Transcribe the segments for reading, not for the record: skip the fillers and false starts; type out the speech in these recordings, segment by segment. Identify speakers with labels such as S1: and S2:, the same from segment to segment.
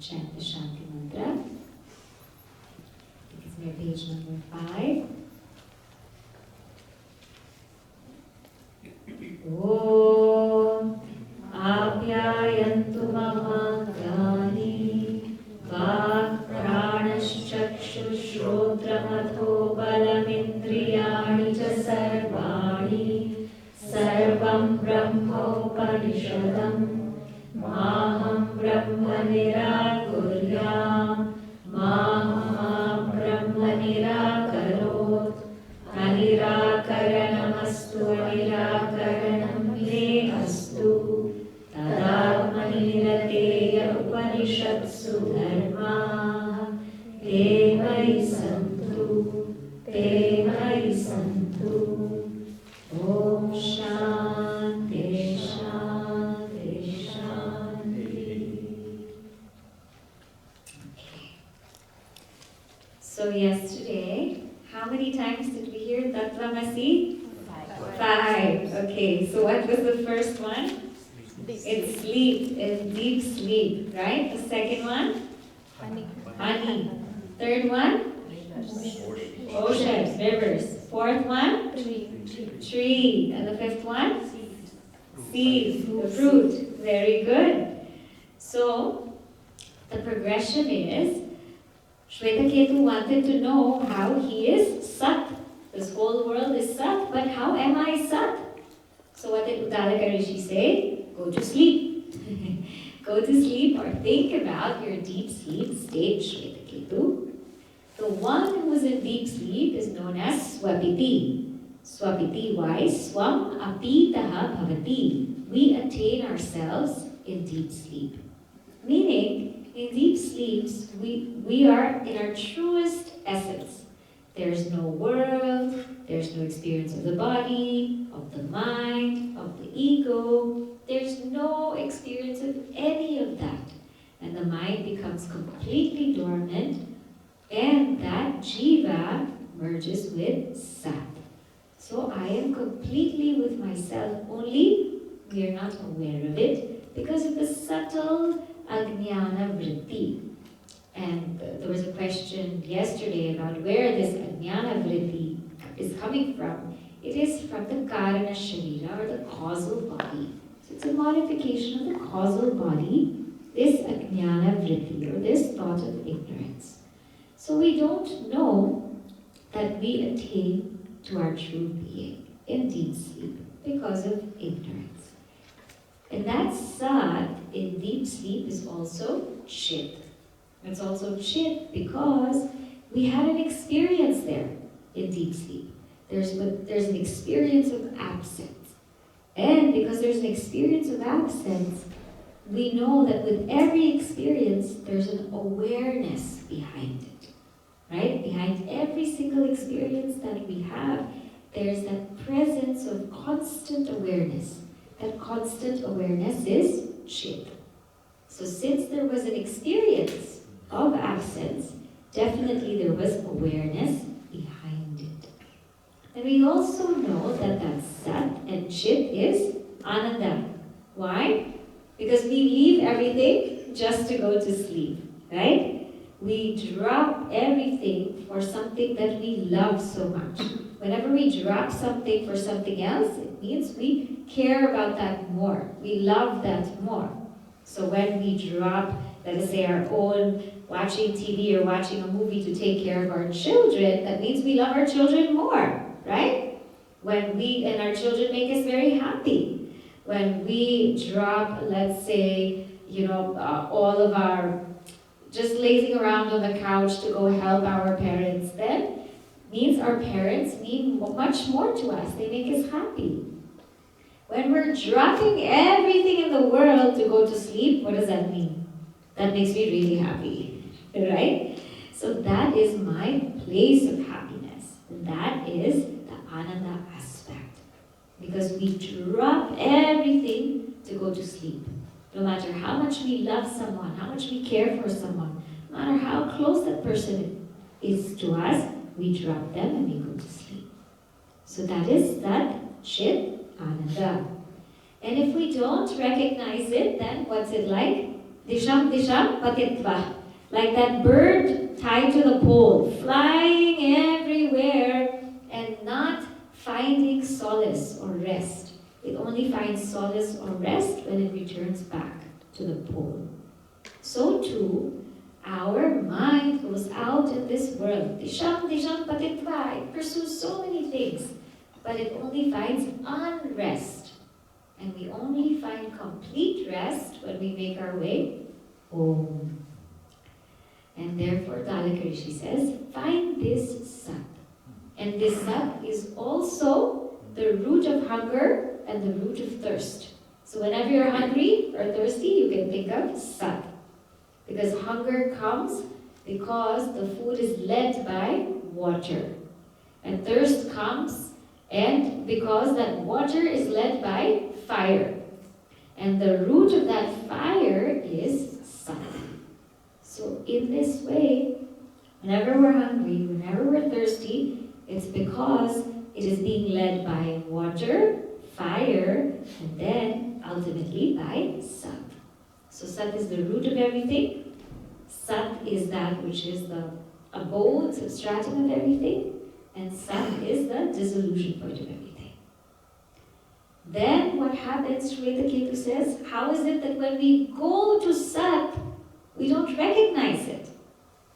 S1: Chant the Shanti Mantra. It's near page number 5. Om Apyayantu Mahagyani Vak Pranashchakshushrotramatho Balamindriyani Cha Sarvani Sarvam Brahmopanishadam Maham Brahma Nirakuryam Maham Brahma Nirakarot Anirakaranamastu Anirakaranam Me Astu Tadatmanirateya Upanishatsu Dharma Te Mai Santu Te Mai Santu Om Shanti Shanti So yesterday, how many times did we hear Tat Tvam Asi? 5. Okay, so what was the first one? It's sleep, it's deep sleep, right? The second one? Honey. Third one? Oceans, rivers. Fourth one? Tree. And the fifth one? Seeds, the fruit. Very good. So, the progression is, Shvetaketu wanted to know how he is Sat. This whole world is Sat, but how am I Sat? So what did Uddalaka Rishi say? Go to sleep. Go to sleep or think about your deep sleep state, Shvetaketu. The one who is in deep sleep is known as Swapiti. Swapiti, why? Swam apitaha bhavati. We attain ourselves in deep sleep. Meaning, in deep sleeps, we are in our truest essence. There's no world, there's no experience of the body, of the mind, of the ego. There's no experience of any of that. And the mind becomes completely dormant, and that jiva merges with sat. So I am completely with myself, only we are not aware of it because of the subtle Ajnana Vritti. And there was a question yesterday about where this Ajnana Vritti is coming from. It is from the Karana Sharira, or the causal body. So it's a modification of the causal body, this Ajnana Vritti, or this thought of ignorance. So we don't know that we attain to our true being in deep sleep because of ignorance. And that Sat in deep sleep is also Chit. It's also Chit because we had an experience there in deep sleep. There's an experience of absence. And because there's an experience of absence, we know that with every experience, there's an awareness behind it, right? Behind every single experience that we have, there's that presence of constant awareness. That constant awareness is Chit. So since there was an experience of absence, definitely there was awareness behind it. And we also know that Sat and Chit is Ananda. Why? Because we leave everything just to go to sleep, right? We drop everything for something that we love so much. Whenever we drop something for something else, it means we care about that more. We love that more. So when we drop, let us say, our own watching TV or watching a movie to take care of our children, that means we love our children more, right? And our children make us very happy. When we drop, let's say, all of our just lazing around on the couch to go help our parents, then means our parents mean much more to us. They make us happy. When we're dropping everything in the world to go to sleep, what does that mean? That makes me really happy, right? So that is my place of happiness. That is the Ananda aspect. Because we drop everything to go to sleep. No matter how much we love someone, how much we care for someone, no matter how close that person is to us, we drop them and we go to sleep. So that is that Chit Ananda. And if we don't recognize it, then what's it like? Disham disham patitva. Like that bird tied to the pole, flying everywhere and not finding solace or rest. It only finds solace or rest when it returns back to the pole. So too, our mind goes out in this world. Disham disham patitva. It pursues so many things, but it only finds unrest. And we only find complete rest when we make our way home. And therefore, Dalaka Rishi says, find this Sat. And this Sat is also the root of hunger and the root of thirst. So whenever you're hungry or thirsty, you can think of Sat. Because hunger comes because the food is led by water. And thirst comes and because that water is led by fire. And the root of that fire is Sat. So in this way, whenever we're hungry, whenever we're thirsty, it's because it is being led by water, fire, and then ultimately by Sat. So Sat is the root of everything. Sat is that which is the abode, substratum of everything. And Sat is the dissolution point of everything. Then what happens, Shweta Ketu says, how is it that when we go to Sat, we don't recognize it?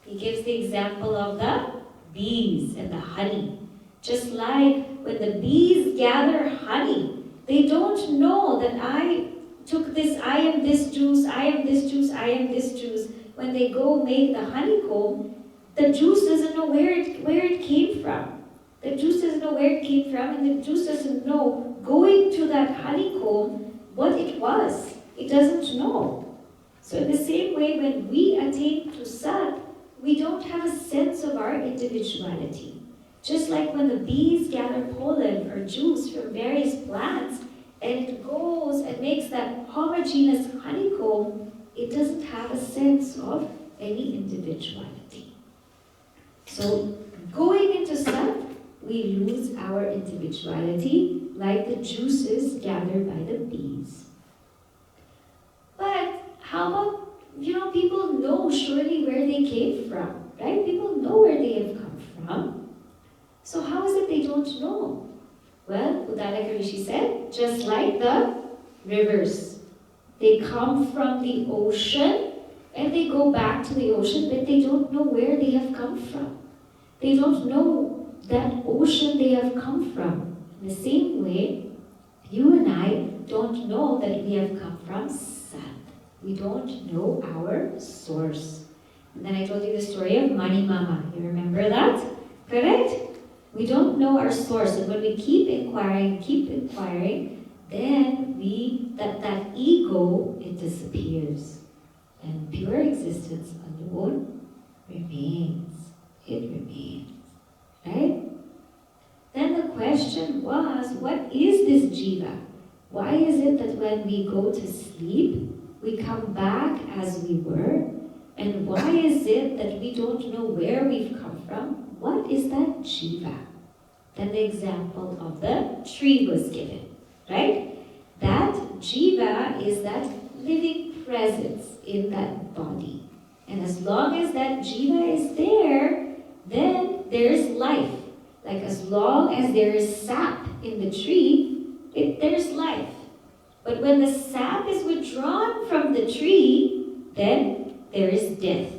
S1: He gives the example of the bees and the honey. Just like when the bees gather honey, they don't know that I took this, I am this juice, I am this juice, I am this juice. When they go make the honeycomb, the juice doesn't know where it came from. The juice doesn't know where it came from, and the juice doesn't know going to that honeycomb what it was. It doesn't know. So in the same way, when we attain to Sat, we don't have a sense of our individuality. Just like when the bees gather pollen or juice from various plants, and it goes and makes that homogeneous honeycomb, it doesn't have a sense of any individuality. So going into Sat, we lose our individuality like the juices gathered by the bees. But how about, people know surely where they came from, right? People know where they have come from. So how is it they don't know? Well, Uddalaka Rishi said, just like the rivers. They come from the ocean and they go back to the ocean, but they don't know where they have come from. They don't know that ocean they have come from. In the same way, you and I don't know that we have come from Sat. We don't know our source. And then I told you the story of Mani Mama. You remember that? Correct? We don't know our source. And when we keep inquiring, then we be that that ego, it disappears. And pure existence alone remains. It remains. Right? Then the question was, what is this jiva? Why is it that when we go to sleep, we come back as we were? And why is it that we don't know where we've come from? What is that jiva? Then the example of the tree was given, right? That jiva is that living presence in that body. And as long as that jiva is there, then there's life. Like as long as there is sap in the tree, there's life. But when the sap is withdrawn from the tree, then there is death,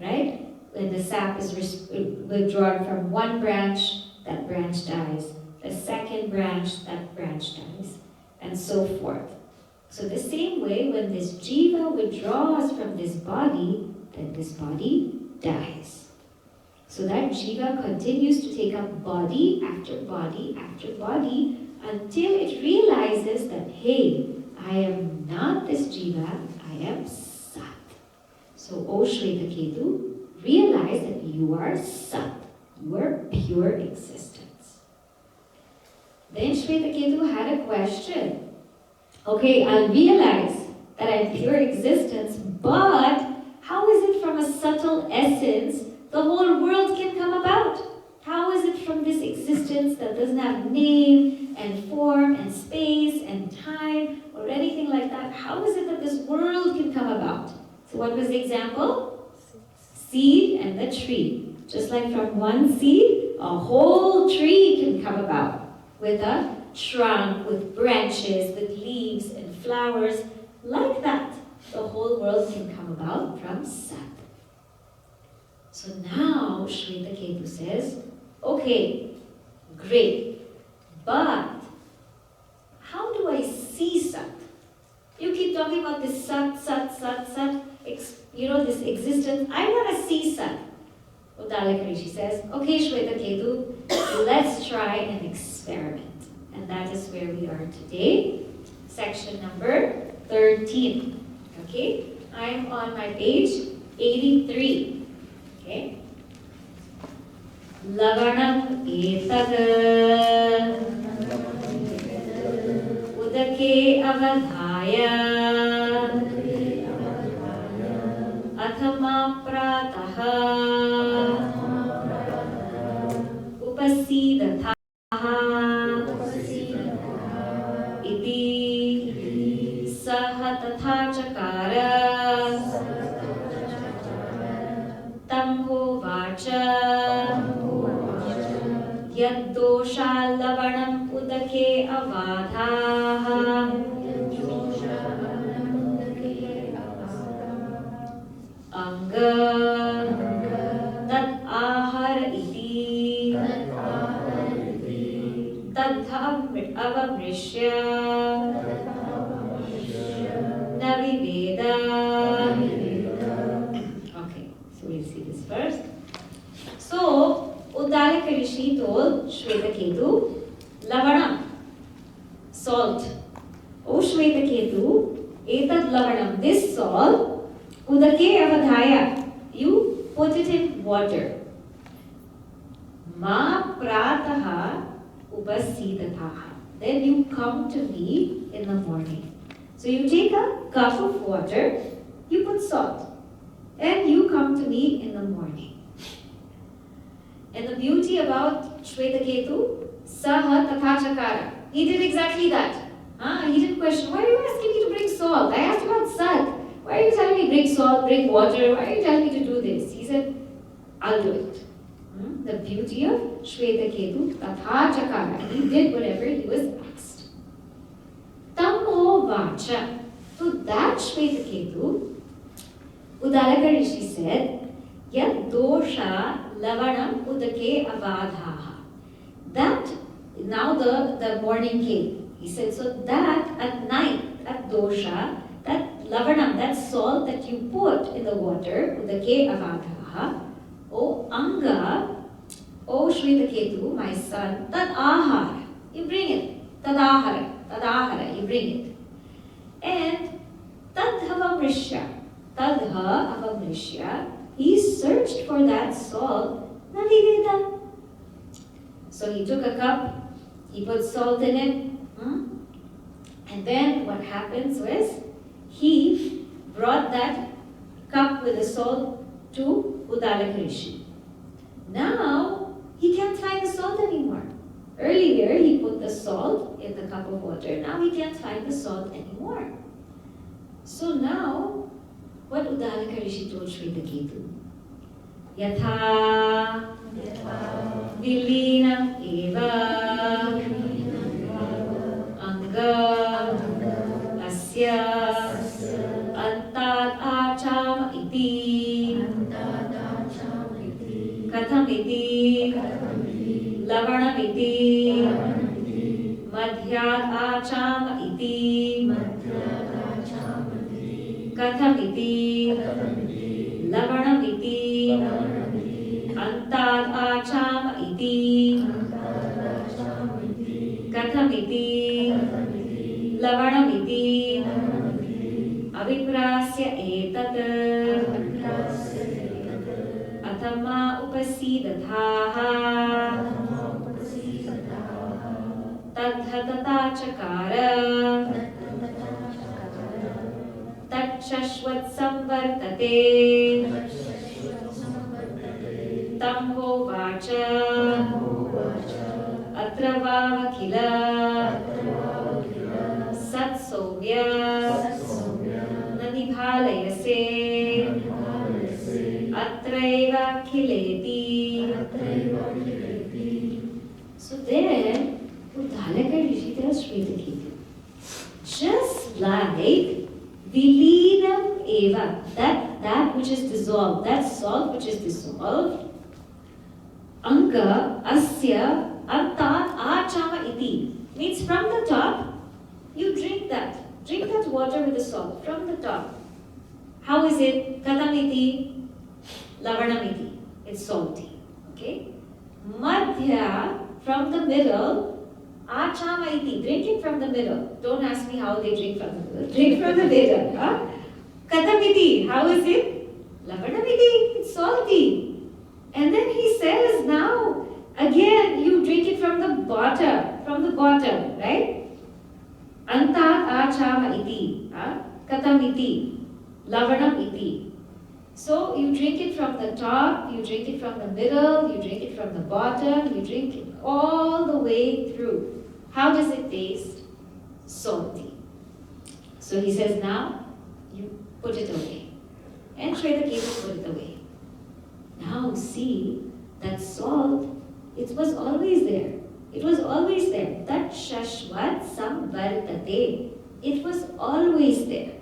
S1: right? When the sap is withdrawn from one branch, that branch dies. The second branch, that branch dies. And so forth. So the same way, when this jiva withdraws from this body, then this body dies. So that jiva continues to take up body after body after body until it realizes that, hey, I am not this jiva, I am Sat. So, O Shvetaketu, realize that you are Sat. You are pure existence. Then Shvetaketu had a question. Okay, I'll realize that I'm pure existence, but how is it from a subtle essence the whole world can come about? How is it from this existence that doesn't have name and form and space and time or anything like that? How is it that this world can come about? So what was the example? Seed and the tree. Just like from one seed, a whole tree can come about with a trunk, with branches, with leaves and flowers. Like that, the whole world can come about from Sat. So now Shvetaketu says, okay, great, but how do I see Sat? You keep talking about this Sat, Sat, Sat, Sat, this existence. I want to see Sat. Uddalaka says, okay, Shvetaketu, let's try an experiment. And that is where we are today, section number 13. Okay, I am on my page 83. Okay. Lavanam etad udake avadhaya athama prataha upasidatha iti saha tatha chakara tamho vacha yaddosha lavanam udake avadhaha anga tat ahara iti tadha avamrishya naviveda. Okay, so we'll see this first. So, Uddalaka Rishi told Shvetaketu, Lavanam, salt. O Shvetaketu, etad lavanam, this salt, udake avadhaya, you put it in water. Ma prataha upasidatha. Then you come to me in the morning. So you take a cup of water, you put salt, and you come to me in the morning. And the beauty about Shvetaketu, saha tatha chakara. He did exactly that. He didn't question, why are you asking me to bring salt? I asked about Sat. Why are you telling me bring salt, bring water? Why are you telling me to do this? He said, I'll do it. The beauty of Shvetaketu, tatha chakara. He did whatever he was asked. Tamho vacha. To that Shvetaketu, Uddalaka Rishi said, Yad dosha lavanam udake avadhaha. That, now the morning came. He said, so that at night, that dosha, that lavanam, that salt that you put in the water, udake avadhaha, O anga, O Shvetaketu, my son, that ahar, you bring it. Tadahara, you bring it. And Tadha avamrishya, he searched for that salt, naviveda. So he took a cup, he put salt in it, and then what happens was, he brought that cup with the salt to Uddalaka Rishi. Now, he can't find the salt anymore. Earlier, he put the salt in the cup of water. Now, he can't find the salt anymore. So now, what Uddalaka Rishi told Shvetaketu? Yatha Vilina Eva Anga Asya Antat Acham Iti Katham Iti Lavanam Iti Madhyat Acham Iti Katham Iti Lavanam Iti Antat Acham Iti Katham Iti Lavanam Iti Aviprasya etat Atama upasidathaha Tadhatata chakara Tatshashvat samvartate Tamho vacha Atravavakila Satsovya Nanibhalayase Atraiva Khileti. So there, Uddalaka Rishi tells Shvetaketu, just like Vilinam Eva, that which is dissolved, that salt which is dissolved, Anka Asya Antat Achama Iti, means from the top, you drink that water with the salt from the top. How is it? Katamiti, Lavanamiti, it's salty. Okay? Madhya, from the middle, Achamaiti, drink it from the middle. Don't ask me how they drink from the middle. Drink from the middle. Huh? Katamiti, how is it? Lavanamiti, it's salty. And then he says now, again, you drink it from the bottom, right? Antat achama iti, katam iti, lavanam iti. So you drink it from the top, you drink it from the middle, you drink it from the bottom, you drink it all the way through. How does it taste? Salty. So he says, now you put it away. And Shvetaketu put it away. Now see, that salt, it was always there. It was always there. That shashvat samvartate. It was always there.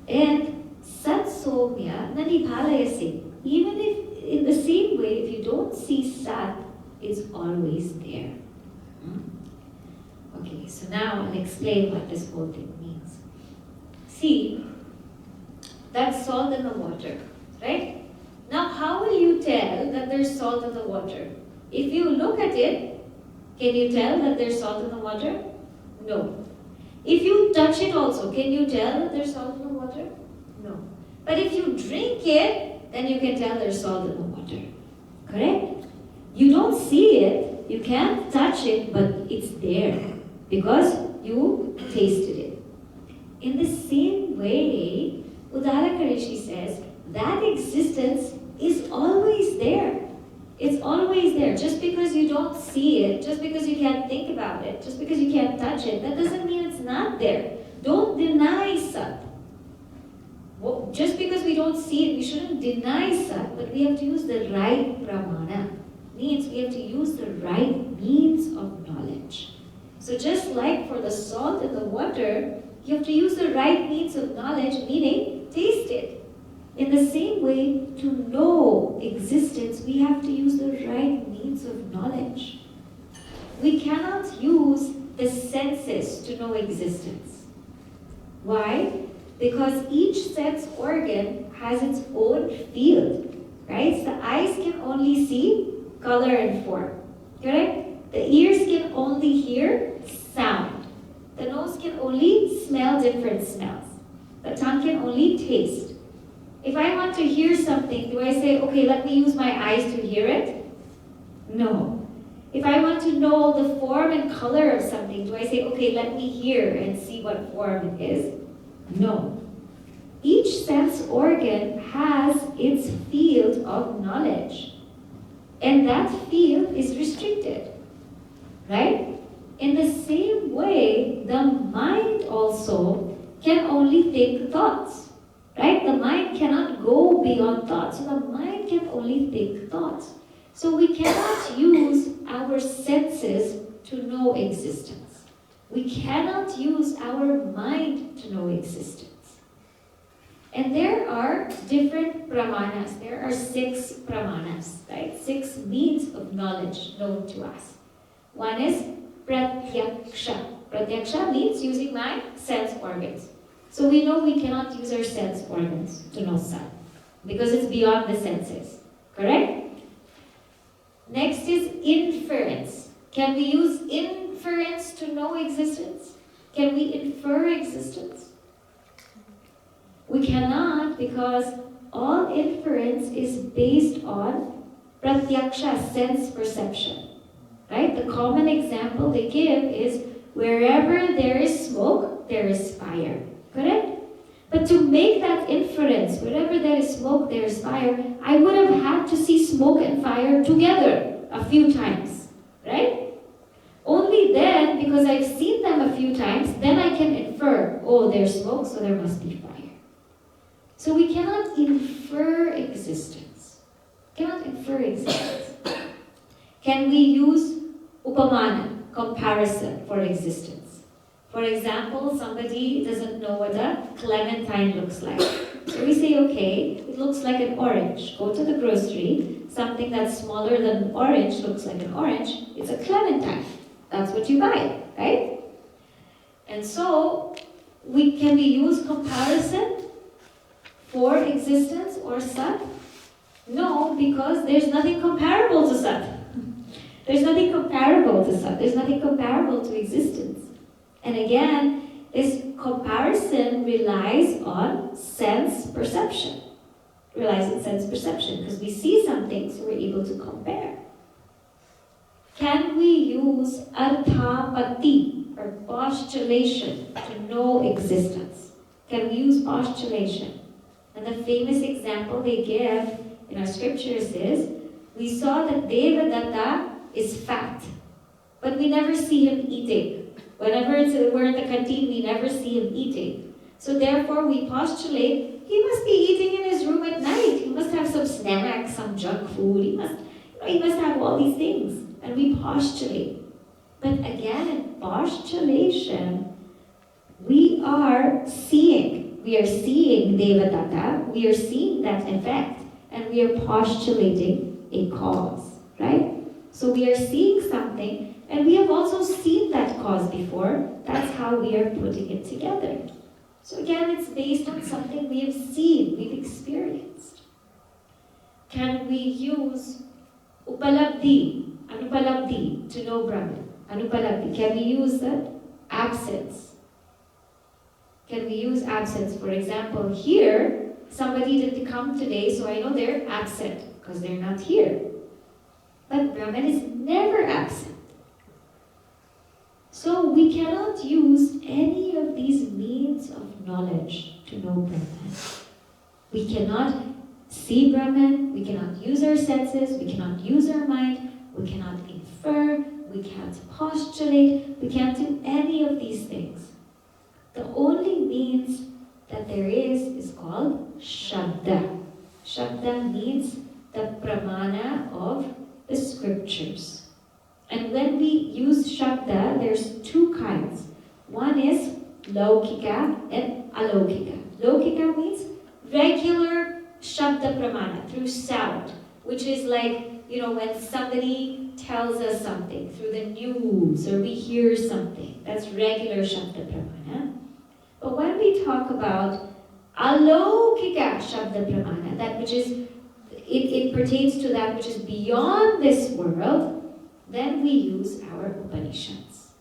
S1: And sat somya nanibhalayase. Even if, in the same way, if you don't see sat, it's always there. Okay, so now I'll explain what this whole thing means. See, that's salt in the water, right? Now, how will you tell that there's salt in the water? If you look at it, can you tell that there's salt in the water? No. If you touch it also, can you tell that there's salt in the water? No. But if you drink it, then you can tell there's salt in the water. Correct? You don't see it, you can't touch it, but it's there because you tasted it. In the same way, Uddalaka Rishi says, that existence is always there. It's always there. Just because you don't see it, just because you can't think about it, just because you can't touch it, that doesn't mean it's not there. Don't deny Sat. Well, just because we don't see it, we shouldn't deny Sat, but we have to use the right pramana. Means we have to use the right means of knowledge. So just like for the salt in the water, you have to use the right means of knowledge, meaning taste it. In the same way, to know existence, we have to use the right means of knowledge. We cannot use the senses to know existence. Why? Because each sense organ has its own field, right? So the eyes can only see color and form, correct? The ears can only hear sound. smell different smells. The tongue can only taste. If I want to hear something, do I say, okay, let me use my eyes to hear it? No. If I want to know the form and color of something, do I say, okay, let me hear and see what form it is? No. Each sense organ has its field of knowledge. And that field is restricted. Right? In the same way, the mind also can only think thoughts. Right? The mind cannot go beyond thoughts. So the mind can only think thoughts. So we cannot use our senses to know existence. We cannot use our mind to know existence. And there are different pramanas. There are 6 pramanas, right? 6 means of knowledge known to us. One is pratyaksha. Pratyaksha means using my sense organs. So we know we cannot use our sense organs to know Sat, because it's beyond the senses. Correct? Next is inference. Can we use inference to know existence? Can we infer existence? We cannot, because all inference is based on pratyaksha, sense perception. Right? The common example they give is wherever there is smoke, there is fire. Correct? But to make that inference, wherever there is smoke, there is fire, I would have had to see smoke and fire together a few times. Right? Only then, because I've seen them a few times, then I can infer, oh, there's smoke, so there must be fire. So we cannot infer existence. Cannot infer existence. Can we use upamana, comparison, for existence? For example, somebody doesn't know what a clementine looks like. So we say, okay, it looks like an orange. Go to the grocery, something that's smaller than an orange looks like an orange, it's a clementine. That's what you buy, right? And so, can we use comparison for existence or Sat? No, because there's nothing comparable to Sat. There's nothing comparable to Sat. There's nothing comparable to existence. And again, this comparison relies on sense perception. Relies on sense perception, because we see something, so we're able to compare. Can we use arthapati, or postulation, to know existence? Can we use postulation? And the famous example they give in our scriptures is, we saw that Devadatta is fat, but we never see him eating. Whenever we're in the canteen, we never see him eating. So therefore, we postulate, he must be eating in his room at night. He must have some snacks, some junk food. He must have all these things. And we postulate. But again, in postulation, we are seeing Devadatta, we are seeing that effect, and we are postulating a cause, right? So we are seeing something, and we have also seen that cause before. That's how we are putting it together. So again, it's based on something we have seen, we've experienced. Can we use upalabdhi, anupalabdhi, to know Brahman? Anupalabdhi, can we use that? Absence. Can we use absence? For example, here, somebody didn't come today, so I know they're absent, because they're not here. But Brahman is never absent. So we cannot use any of these means of knowledge to know Brahman. We cannot see Brahman, we cannot use our senses, we cannot use our mind, we cannot infer, we can't postulate, we can't do any of these things. The only means that there is called Shabda. Shabda means the pramana of the scriptures. And when we use Shabda, there's 2 kinds. One is Laukika and Alaukika. Laukika means regular Shabda pramana, through sound, which is like, when somebody tells us something through the news, or we hear something. That's regular Shabda pramana. But when we talk about Alaukika Shabda pramana, that which is, it pertains to that which is beyond this world, then we use our Upanishads.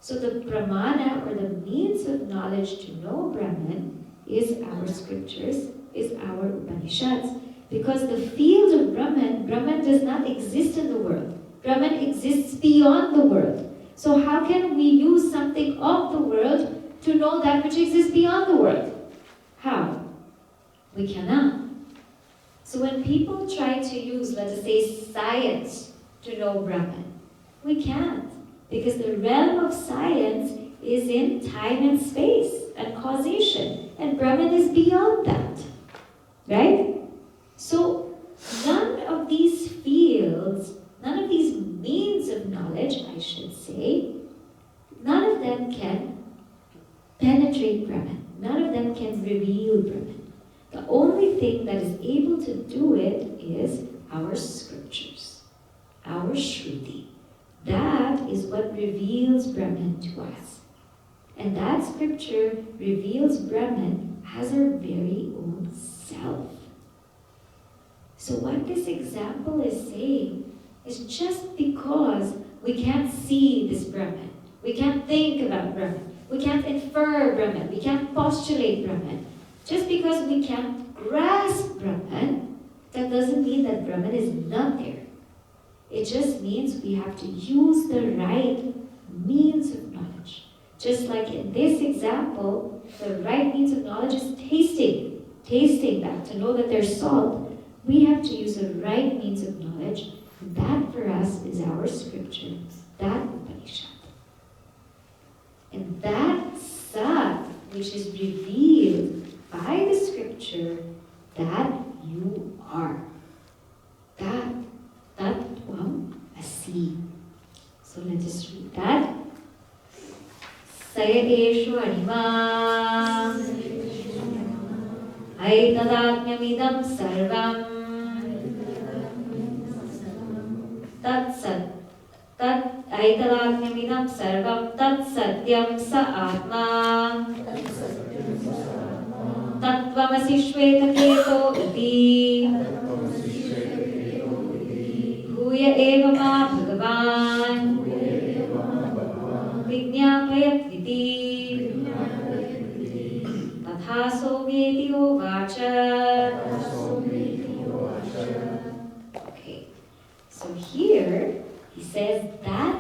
S1: So the pramana, or the means of knowledge to know Brahman, is our scriptures, is our Upanishads. Because the field of Brahman does not exist in the world. Brahman exists beyond the world. So how can we use something of the world to know that which exists beyond the world? How? We cannot. So when people try to use, let us say, science to know Brahman, we can't. Because the realm of science is in time and space and causation. And Brahman is beyond that. Right? So none of these fields, none of these means of knowledge, I should say, none of them can penetrate Brahman. None of them can reveal Brahman. The only thing that is able to do it is our scriptures, our Shruti. That is what reveals Brahman to us. And that scripture reveals Brahman as our very own self. So what this example is saying is just because we can't see this Brahman, we can't think about Brahman, we can't infer Brahman, we can't postulate Brahman, just because we can't grasp Brahman, that doesn't mean that Brahman is not there. It just means we have to use the right means of knowledge. Just like in this example, the right means of knowledge is tasting that, to know that there's salt. We have to use the right means of knowledge. That for us is our scripture, that Upanishad. And that Sat, which is revealed by the scripture, that you are. That Tat Tvam Asi. So let us read that. Saya eshu anima aitadajñamidam sarvam tat sat tat aitadajñamidam sarvam tat satyam sa atma tat tvamasi shvetaketo iti Bhuya eva ma bhagavan Vijñāpayat viti Tatha someti ovacha. Okay, so here he says that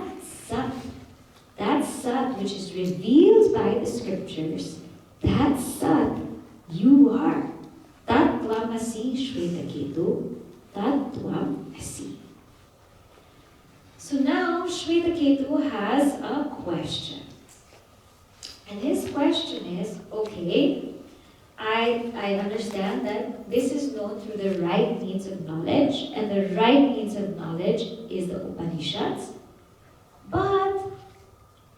S1: Sat which is revealed by the scriptures, that Sat you are. Tat Tvam Asi Shvetaketu, Tat Tvam Asi. So now Shvetaketu has a question. And his question is, okay, I understand that this is known through the right means of knowledge, and the right means of knowledge is the Upanishads. But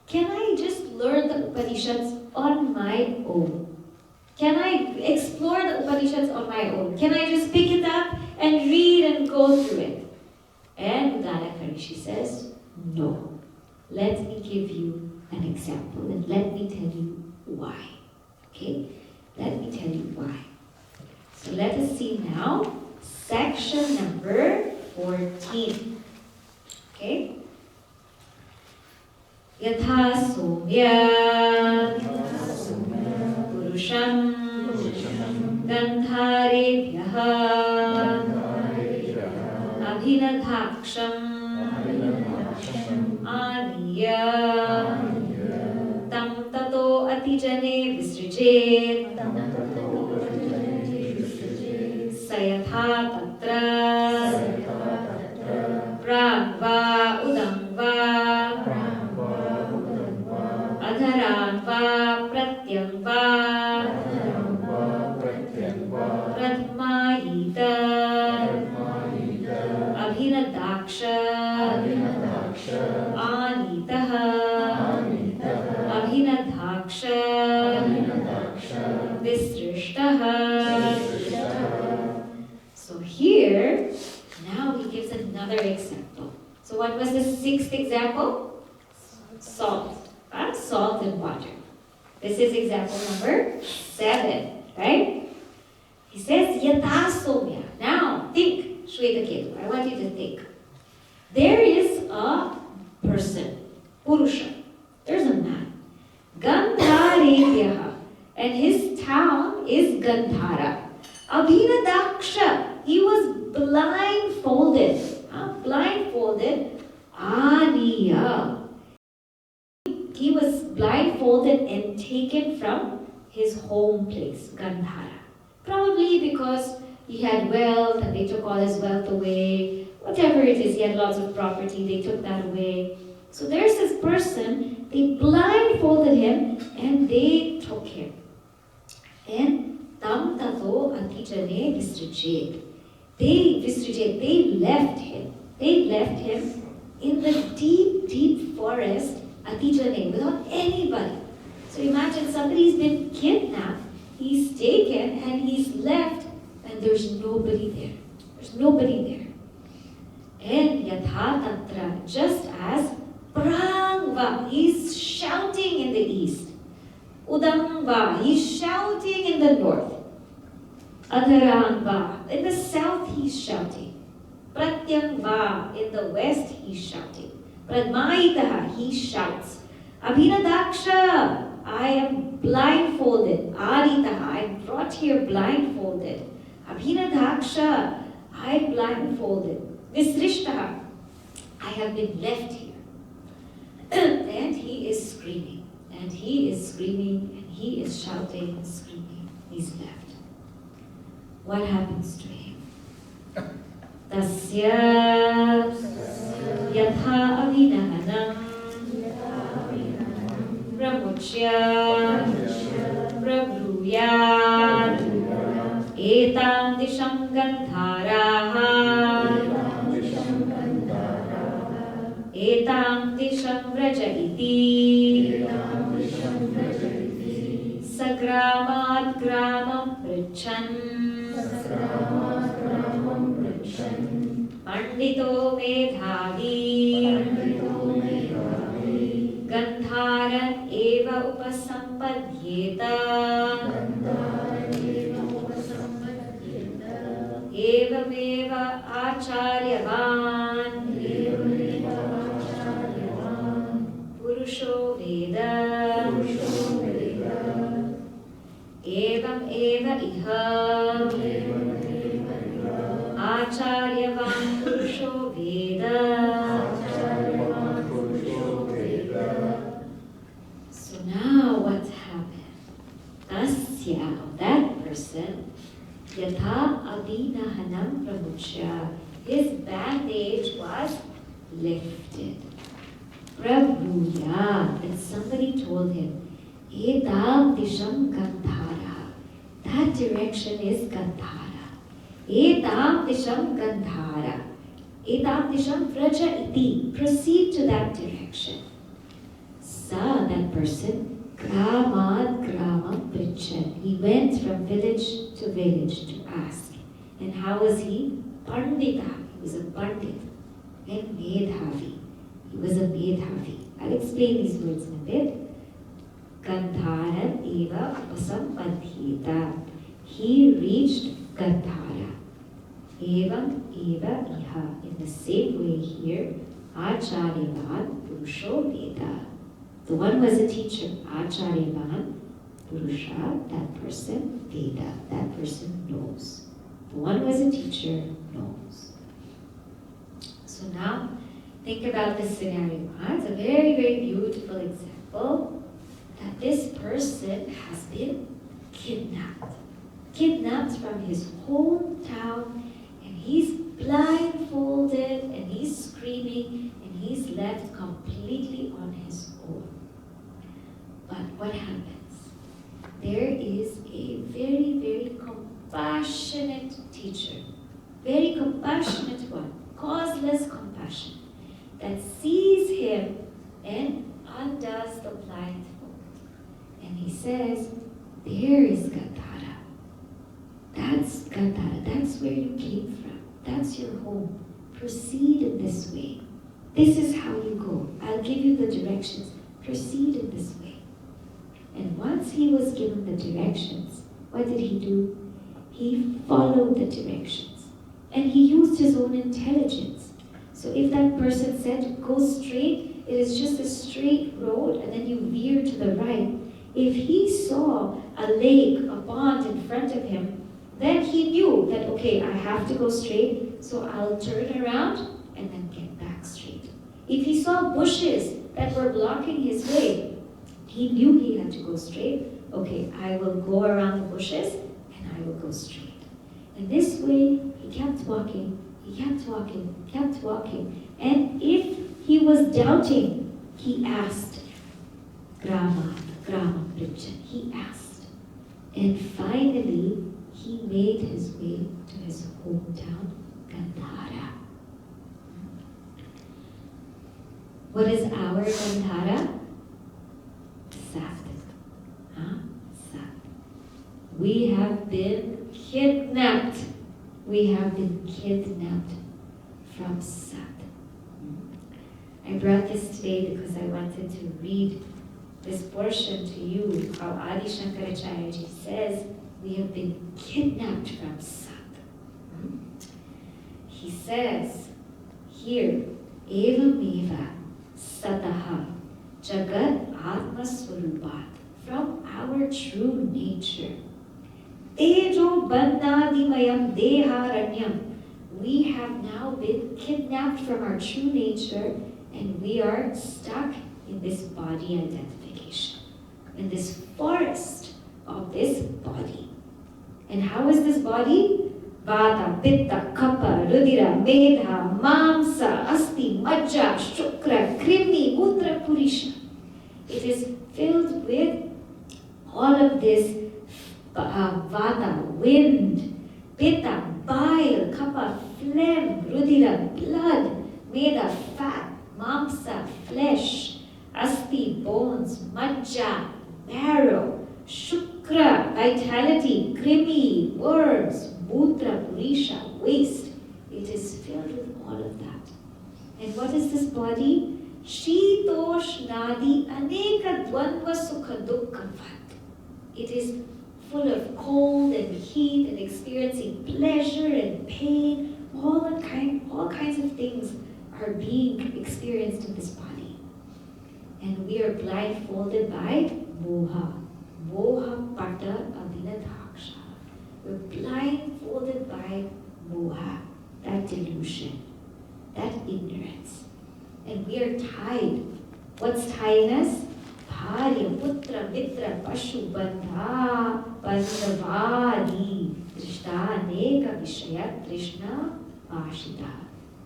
S1: can I just learn the Upanishads on my own? Can I explore the Upanishads on my own? Can I just pick it up and read and go through it? And Brahmacharini says, no. Let me give you an example and let me tell you why. Okay? Let me tell you why. So let us see now section number 14. Okay? Yatha somya purusham gandharebhyaha abhinadhaksham aniya tam tato atijane visrijet sayatha tatra pragva udangva adharanva pratyangva pradmayita abhinadaksha anitaha abhinadaksha visrishtaha. So here, now he gives another example. So what was the sixth example? Salt. Salt and water. This is example number 7, right? He says, Yata somya. Now, think, Shvetaketu. I want you to think. There is a person, Purusha. There's a Gandhara. Abhinadaksha, he was blindfolded. Blindfolded. Aniya. He was blindfolded and taken from his home place, Gandhara. Probably because he had wealth and they took all his wealth away. Whatever it is, he had lots of property, they took that away. So there's this person, they blindfolded him and they took him. And tam tato atijane visrijet. They left him. They left him in the deep, deep forest, atijane, without anybody. So imagine somebody's been kidnapped, he's taken and he's left and there's nobody there. There's nobody there. And yatha tatra, just as prangva, he's shouting in the east. Udangva, he's shouting in the north. Adharangva, in the south he's shouting. Pratyangva, in the west he's shouting. Pradmaitaha, he shouts. Abhinadaksha, I am blindfolded. Aritaha, I am brought here blindfolded. Abhinadaksha, I am blindfolded. Visrishtaha, I have been left here. And he is screaming, and he is screaming, and he is shouting and screaming. He's left. What happens to him? Tasya yatha avinahanam pramuchya prabhruyat etam disham gandharaha etam disham vraja iti sagramat gramam prichan pandito medhavi gandharan eva upasampadhyeta evameva acharyavan purusho veda evam eva iha acharyavan purusho veda. So now what happened? Tasya, that person, yatha abhinahanam pramuchya, his bandage was lifted. Prabhuya, and somebody told him, Etam disham gandhara. That direction is Gandhara. Etam disham gandhara. Etam disham vraja iti. Proceed to that direction. Sa, that person, gramad gramam prichan. He went from village to village to ask. And how was he? Pandita. He was a pandit. And medhavi. He was a medhavi. I'll explain these words in a bit. Gandharan eva upasampadhyeta. He reached Gandhara. Evam eva iha. In the same way here, Acharyavan Purusho Veda. The one was a teacher. Acharyavan Purusha, that person, Veda, that person knows. The one was a teacher, knows. So now, think about this scenario. It's a very, very beautiful example that this person has been kidnapped. Kidnapped from his hometown, and he's blindfolded, and he's screaming, and he's left completely on his own. But what happens? There is a very, very compassionate teacher, very compassionate one, causeless compassion, that sees him and undoes the blindfold. And he says, there is Gandhara. That's Gandhara. That's where you came from. That's your home. Proceed in this way. This is how you go. I'll give you the directions. Proceed in this way. And once he was given the directions, what did he do? He followed the directions. And he used his own intelligence. So if that person said, go straight, it is just a straight road, and then you veer to the right. If he saw a lake, a pond in front of him, then he knew that, okay, I have to go straight, so I'll turn around and then get back straight. If he saw bushes that were blocking his way, he knew he had to go straight. Okay, I will go around the bushes and I will go straight. And this way, he kept walking, he kept walking, kept walking. And if he was doubting, he asked, Grama Pricha, he asked. And finally, he made his way to his hometown, Gandhara. What is our Gandhara? Sat. Sat. We have been kidnapped. We have been kidnapped from Sat. I brought this today because I wanted to read this portion to you, how Adi Shankaracharya ji says we have been kidnapped from Sat. He says here, Evam Eva Sataha Jagat Atma Swarupat, from our true nature. Tejo Bandhadimayam Deharanyam, we have now been kidnapped from our true nature and we are stuck in this body identification, in this forest of this body. And how is this body? Vata, Pitta, Kapha, Rudira, Medha, Mamsa, Asti, Majja, Shukra, Krimi, Mutra, Purisha. It is filled with all of this Vata, wind, Pitta, bile, Kapha, phlegm, Rudira, blood, Medha, fat, Mamsa, flesh, Asti, bones, Majja, marrow, Shukra, vitality, Krimi, worms, Mutra, Purisha, waste. It is filled with all of that. And what is this body? Shitosh Nadi Aneka Dvandva Sukha Dukkha Vat. It is full of cold and heat and experiencing pleasure and pain. All kinds of things are being experienced in this body. And we are blindfolded by Moha. Moha Pata Avinadhaksha. We're blindfolded by Moha, that delusion, that ignorance. And we are tied. What's tying us? Bharya, Putra, Mitra, Pashu, Bandha, Bandhavadi, Drishta, Aneka, Vishaya, Trishna, Ashita.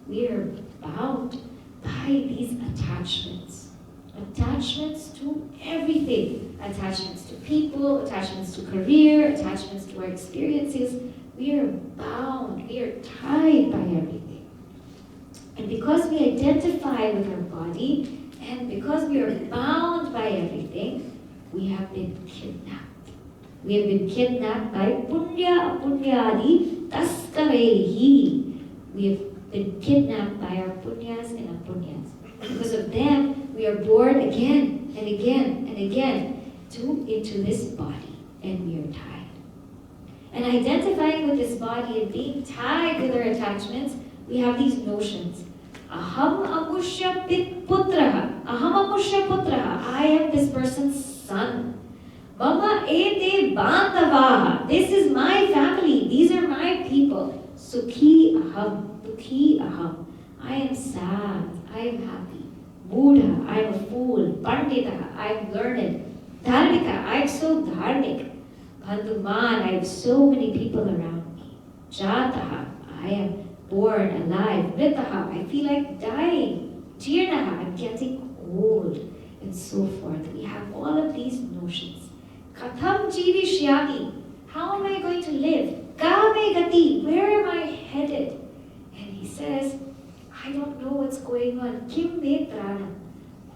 S1: We are bound by these attachments. Attachments to everything. Attachments to people, attachments to career, attachments to our experiences. We are bound, we are tied by everything. And because we identify with our body, and because we are bound by everything, we have been kidnapped. We have been kidnapped by punya apunyadi taskarehi. We have been kidnapped by our punyas and apunyas. Because of them, we are born again and again and again into this body, and we are tied. And identifying with this body and being tied with our attachments, we have these notions. Aham amushya putraha. Aham amushya putraha. I am this person's son. Mama ete bandhavaha. This is my family. These are my people. Sukhi aham. Dukhi aham. I am sad. I am happy. Buddha. I am a fool. Pandita. I am learned. Dharmika. I am so dharmic. Bandhuman. I have so many people around me. Jataha. I am born, alive. Mritaha. I feel like dying. Jirnaha. I'm getting old. And so forth. We have all of these notions. Katham jivishyami. How am I going to live? Kame gati. Where am I headed? And he says, I don't know what's going on. Kim me prana.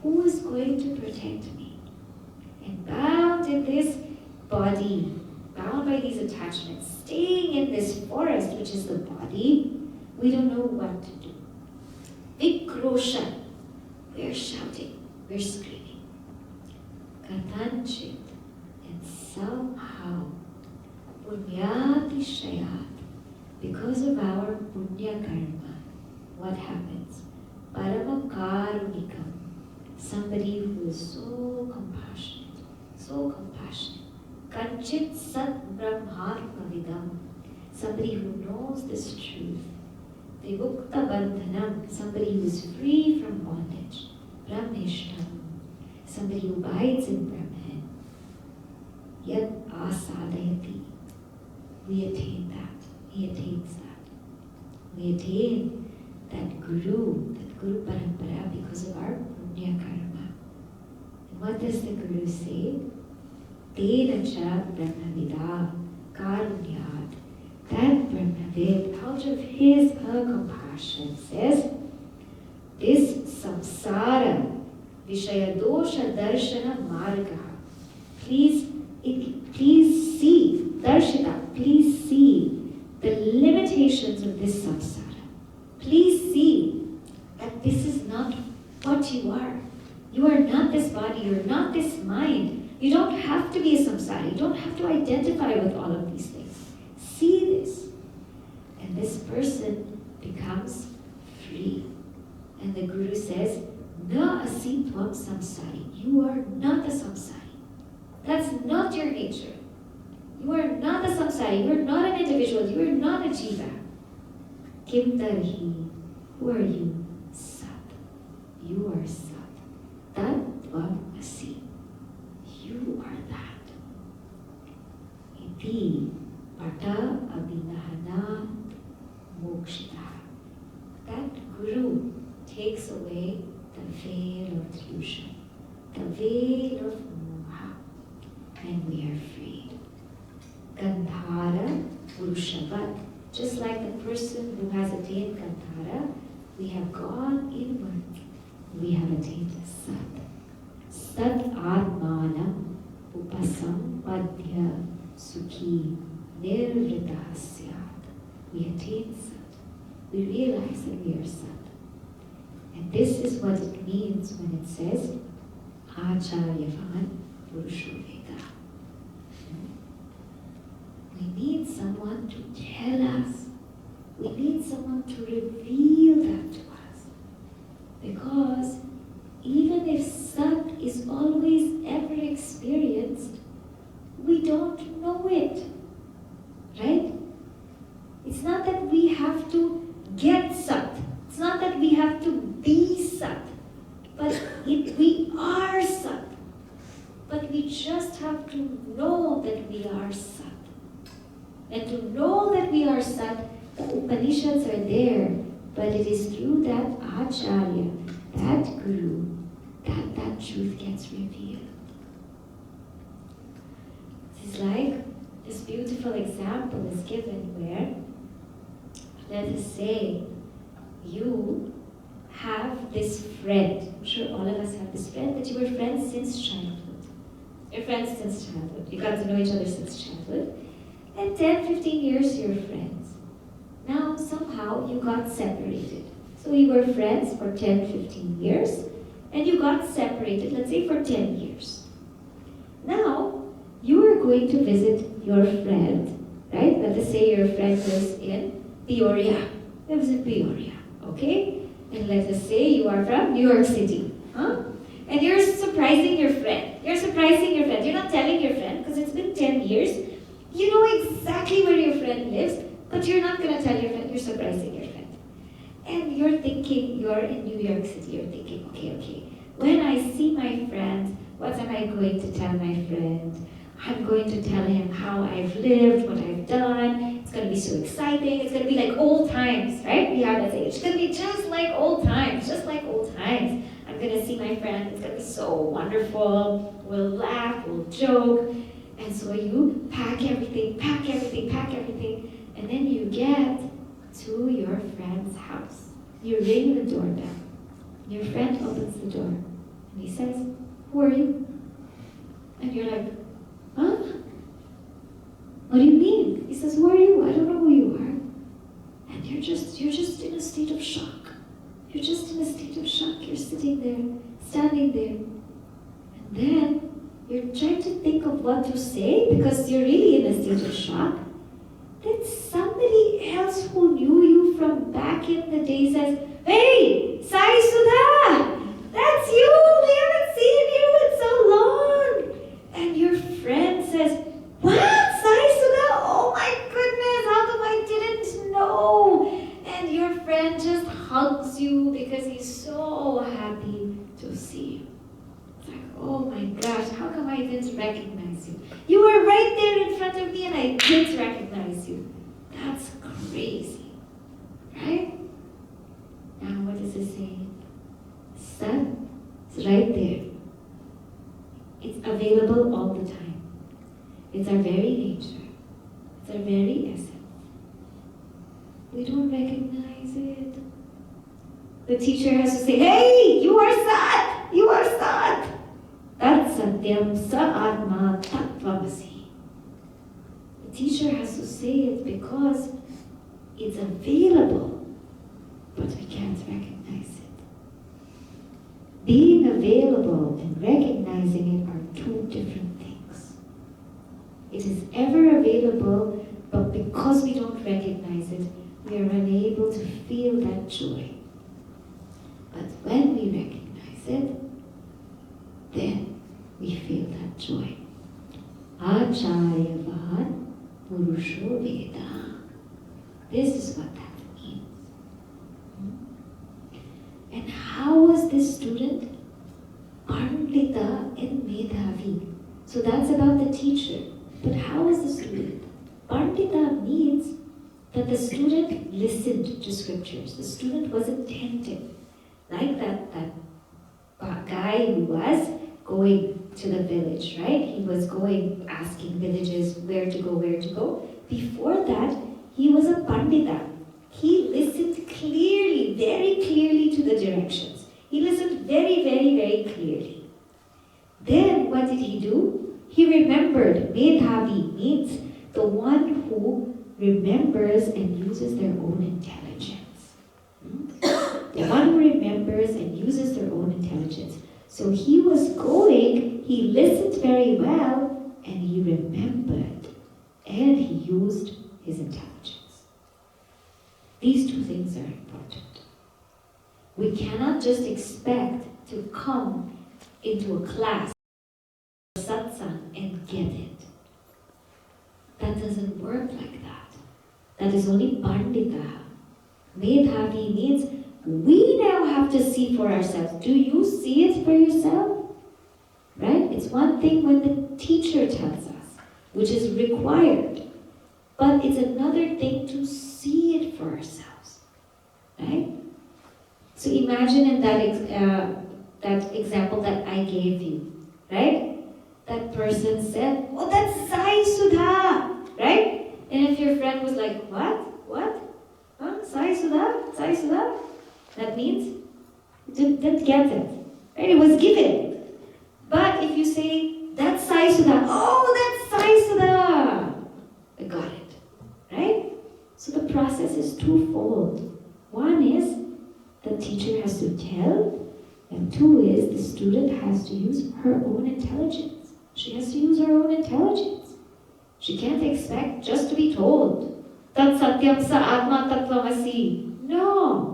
S1: Who is going to protect me? And bound in this body, bound by these attachments, staying in this forest, which is the body, we don't know what to do. Vikrosha. We're shouting. We're screaming. Katanchit. And somehow, punyati shayat. Because of our punya karma, what happens? Paramakarunikam. Somebody who is so compassionate, so compassionate. Kanchit Sat Brahmatma Vidam, somebody who knows this truth. Vibhukta Bandhanam, somebody who is free from bondage. Brahmishtam, somebody who abides in Brahman. Yat asadayati, we attain that. He attains that. We attain that Guru Parampara because of our Punya Karma. And what does the Guru say? Tena cha Brahmavida Karunyat. That Brahmavid, out of her compassion, says, this samsara vishayadosha darshana marga. Please see, darshita, please see the limitations of this samsara. Please see that this is not what you are. You are not this body, you are not this mind. You don't have to be a samsara. You don't have to identify with all of these things. See this. And this person becomes free. And the Guru says, Na asi tvam samsari. You are not a samsari. That's not your nature. You are not a samsari. You are not an individual. You are not a jiva. Kim tarhi. Who are you? Sat. You are Sat. Tat Tvam Asi. You are that. Iti Pata Abhinahana Mokshita. That Guru takes away the veil of delusion, the veil of moha, and we are freed. Gandhara Purushavat. Just like the person who has attained Gandhara, we have gone inward. We have attained Sat. Sat Atmanam Upasampadya Sukhi Nirvrita Syat. We attain Sat. We realize that we are Sat. And this is what it means when it says Acharyavan Purusho Veda. We need someone to tell us. We need someone to reveal that to us. Because even if Sat is always ever experienced, we don't know it. Right? It's not that we have to get Sat. It's not that we have to be Sat. But we are Sat. But we just have to know that we are Sat. And to know that we are Sat, the Upanishads are there, but it is through that Acharya, that Guru, that truth gets revealed. This is like, this beautiful example is given where, let us say, you have this friend. I'm sure all of us have this friend, that you were friends since childhood. You're friends since childhood. You got to know each other since childhood. And 10, 15 years, you're friends. Now, somehow, you got separated. So you were friends for 10, 15 years, and you got separated, let's say, for 10 years. Now, you are going to visit your friend, right? Let us say your friend is in Peoria. It was in Peoria, okay? And let us say you are from New York City, huh? And you're surprising your friend. You're surprising your friend. You're not telling your friend, because it's been 10 years. You know exactly where your friend lives, but you're not going to tell your friend, you're surprising your friend. And you're thinking, you're in New York City, you're thinking, okay, when I see my friend, what am I going to tell my friend? I'm going to tell him how I've lived, what I've done. It's going to be so exciting. It's going to be like old times, right? We have that age. It's going to be just like old times, just like old times. I'm going to see my friend. It's going to be so wonderful. We'll laugh, we'll joke. And so you pack everything, and then you get to your friend's house. You ring the doorbell. Your friend opens the door, and he says, "Who are you?" And you're like, "Huh? What do you mean?" He says, "Who are you? I don't know who you are." And you're just in a state of shock. You're just in a state of shock. You're sitting there, standing there, and then you're trying to think of what to say because you're really in a state of shock. Then somebody else who knew you from back in the day says, "Hey, Sai Sudha, that's you! We haven't seen you in so long!" And It's like, oh my gosh, how come I didn't recognize you? You were right there in front of me and I didn't recognize you. That's crazy, right? Now what does it say? Sat is right there. It's available all the time. It's our very nature. It's our very essence. We don't recognize it. The teacher has to say, hey, you are Sat! You are Sat! Tat Tvam Asi Tat Tvam Asi. The teacher has to say it because it's available, but we can't recognize it. Being available and recognizing it are two different things. It is ever available, but because we don't recognize it, we are unable to feel that joy. But when we recognize it, then we feel that joy. Acharyavan Purusho Veda. This is what that means. And how was this student? Pandita and Medhavi. So that's about the teacher. But how was the student? Pandita means that the student listened to scriptures. The student was attentive. Like that guy who was going to the village, right? He was going, asking villages where to go. Before that, he was a Pandita. He listened clearly, very clearly to the directions. He listened very, very, very clearly. Then what did he do? He remembered. Medhavi means the one who remembers and uses their own intelligence. The one who remembers and uses their own intelligence. So he was going, he listened very well, and he remembered, and he used his intelligence. These two things are important. We cannot just expect to come into a class, satsang, and get it. That doesn't work like that. That is only Pandita. Medhavi means we now have to see for ourselves. Do you see it for yourself? Right? It's one thing when the teacher tells us, which is required. But it's another thing to see it for ourselves. Right? So imagine in that example that I gave you. Right? That person said, oh, that's Sai Sudha. Right? And if your friend was like, what? Huh? Sai Sudha? Sai Sudha? That means didn't get it. Right? It was given. But if you say, that's Sai Sudha. Oh, that's Sai Sudha. I got it. Right? So the process is twofold. One is the teacher has to tell, and two is the student has to use her own intelligence. She has to use her own intelligence. She can't expect just to be told. Tat Satyam Sa Atma Tat Tvam Asi. No.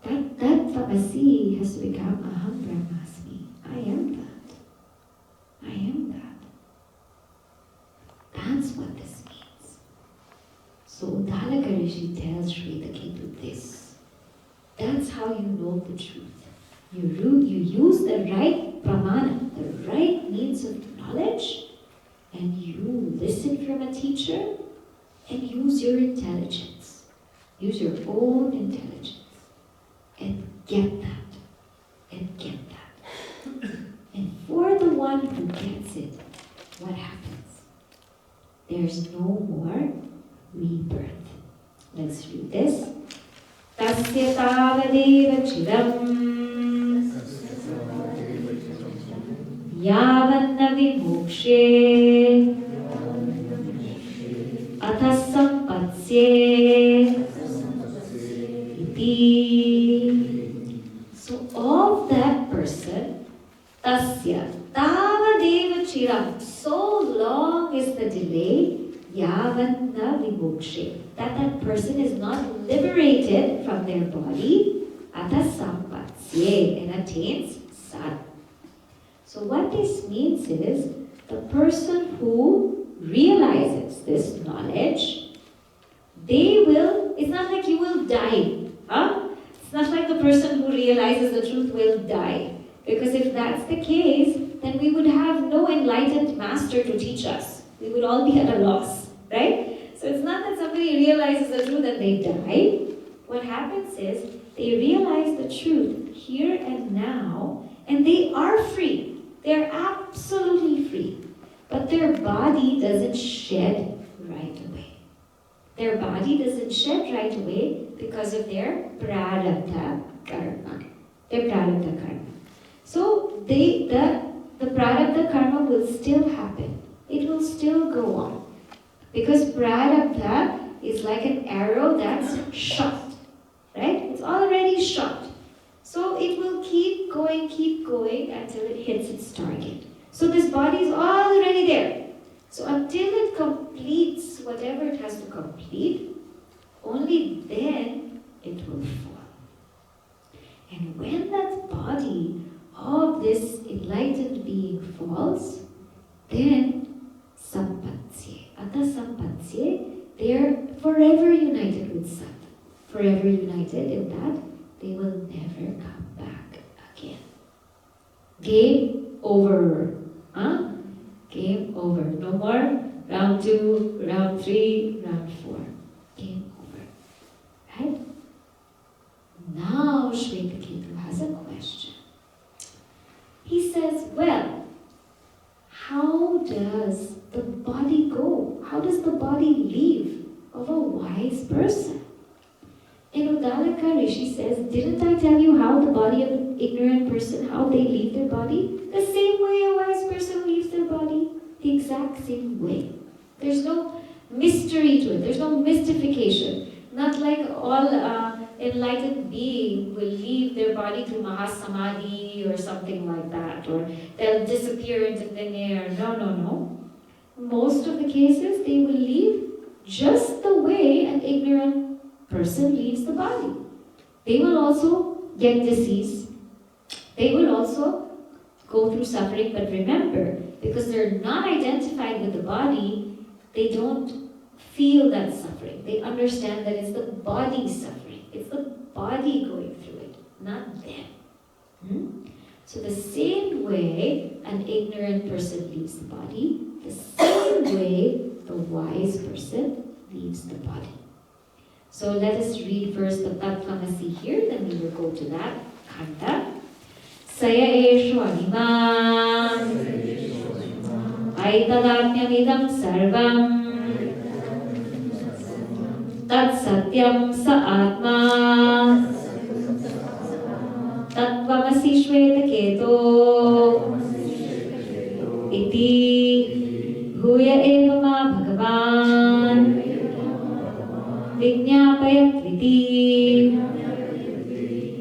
S1: That Tvam Asi has to become Aham Brahmasmi. I am that. I am that. That's what this means. So Uddalaka Rishi tells Shvetaketu this. That's how you know the truth. You use the right pramana, the right means of knowledge, and you listen from a teacher and use your intelligence. Use your own intelligence. And get that. And get that. And for the one who gets it, what happens? There's no more rebirth. Let's read this. Tasya tavadeva chiram yavanna vimokshe athas sampatsye iti. So of that person, tasya tavadeva chiram, so long is the delay, yavanna vimokshe, that person is not liberated from their body, athas sampatsye, and attains sat. So what this means is, the person who realizes this knowledge, it's not like you will die. Huh? It's not like the person who realizes the truth will die. Because if that's the case, then we would have no enlightened master to teach us. We would all be at a loss, right? So it's not that somebody realizes the truth and they die. What happens is they realize the truth here and now, and they are free. They're absolutely free. But their body doesn't shed right away. Their body doesn't shed right away because of their prarabdha karma. Their prarabdha karma. So the prarabdha karma will still happen. It will still go on. Because prarabdha is like an arrow that's shot. Right? It's already shot. So it will keep going until it hits its target. So this body is already there. So until it completes whatever it has to complete, only then it will fall. And when that body of this enlightened being falls, then sampatsye. Ata sampatsye, they are forever united with Sat. Forever united in that they will never come back again. Game over. Game over. No more round 2, round 3, round 4. Game over. Right? Now Shwetaketu has a question. He says, well, how does the body go? How does the body leave of a wise person? And Uddalaka Rishi says, didn't I tell you how the body of an ignorant person, how they leave their body? The same way a wise person leaves their body. The exact same way. There's no mystery to it. There's no mystification. Not like all enlightened beings will leave their body to Mahasamadhi or something like that. Or they'll disappear into thin air. No. Most of the cases, they will leave just the way an ignorant person leaves the body. They will also get disease. They will also go through suffering, but remember, because they're not identified with the body, they don't feel that suffering. They understand that it's the body suffering. It's the body going through it, not them. So the same way an ignorant person leaves the body, the same way the wise person leaves the body. So let us read first the Tat Tvam Asi here, then we will go to that kanta. Saya eshu animam aitadapyamidam sarvam tat satyam sa atma tat tvam asi shwetaketo iti huya eva ma bhagavan Vignyapayatviti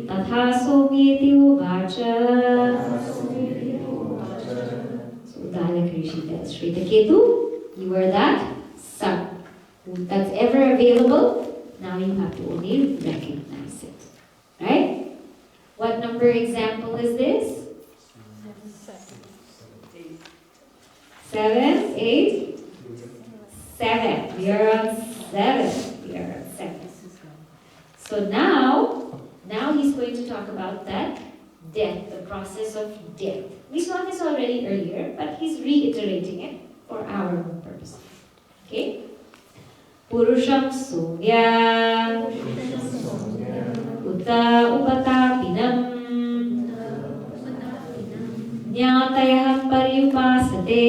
S1: Tatha somyeti uvacha. So Uddalaka Rishi tells Shwetaketu, you are that sun that's ever available. Now you have to only recognize it. Right? What number example is this? 7, 8, 7. We are on 7. So now he's going to talk about that death, the process of death. We saw this already earlier, but he's reiterating it for our own purposes. Okay? Purusham Sumya Uta Upatapinam Jnatayah Paryupasate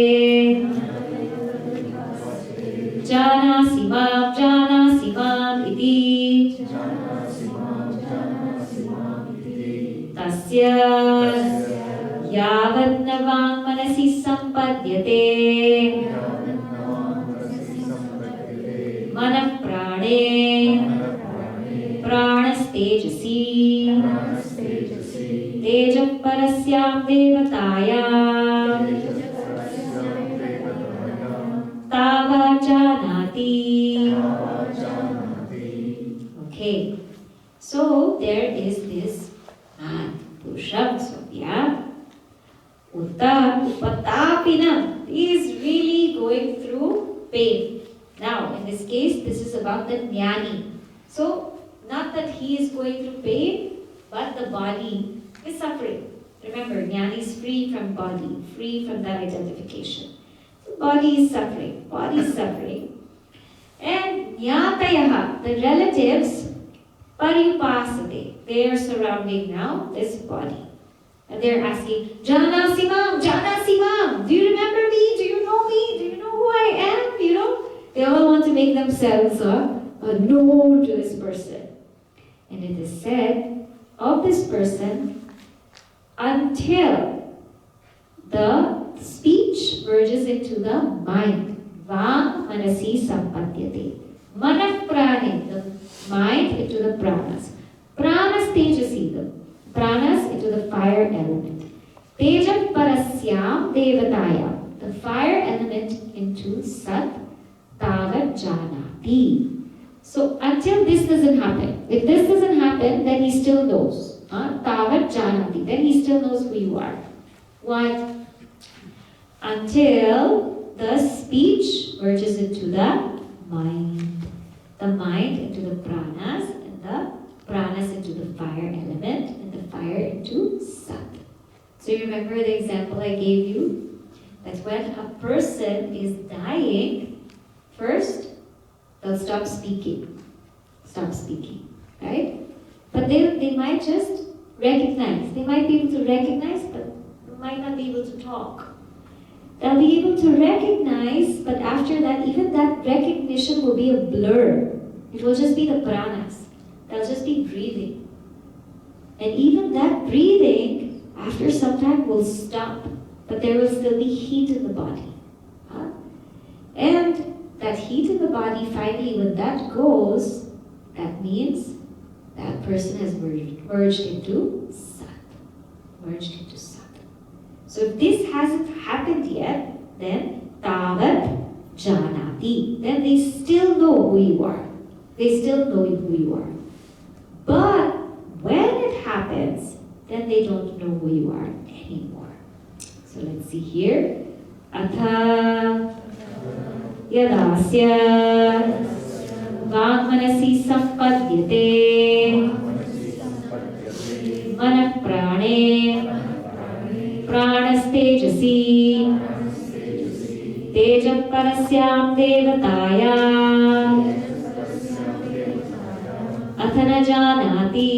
S1: Janasi mam iti Tasya Yavat Navang Manasi Sampadhyate Manah Prane Pranas Tejasi Tejam Parasyam Devatayam Tava Janati. Okay, so there is this man, Purusham Sumya Uta Upatapinam. He is really going through pain. Now, in this case, this is about the jnani. So, not that he is going through pain, but the body is suffering. Remember, jnani is free from body, free from that identification. So body is suffering, body is suffering. And jnatayaha, the relatives, pariyupasate, they are surrounding now this body. And they're asking, Janasi mam, do you remember me? Do you know me? Do you know who I am? You know? They all want to make themselves known to this person. And it is said of this person, until the speech merges into the mind. Vam manasi sampadyate. Manah prane, the mind into the pranas. Pranas tejasi, the pranas into the fire element. Tejam parasyam devatayam, the fire element into sat tavat janati. So until this doesn't happen, if this doesn't happen, then he still knows. Tavat janati, then he still knows who you are. What? Until the speech merges into the mind. The mind into the pranas, and the pranas into the fire element, and the fire into sat. So you remember the example I gave you? That when a person is dying, first, they'll stop speaking, right? But they might just recognize. They might be able to recognize, but might not be able to talk. They'll be able to recognize, but after that, even that recognition will be a blur. It will just be the pranas. They'll just be breathing. And even that breathing, after some time, will stop. But there will still be heat in the body. And that heat in the body, finally, when that goes, that means that person has merged into sat. Merged into sat. So if this hasn't happened yet, then tavat janati. Then they still know who you are. They still know who you are. But when it happens, then they don't know who you are anymore. So let's see here. Atha yadasya vāgmanasi sampadhyate manah prane pranastejasi tejam parasyam devatayam athana janati.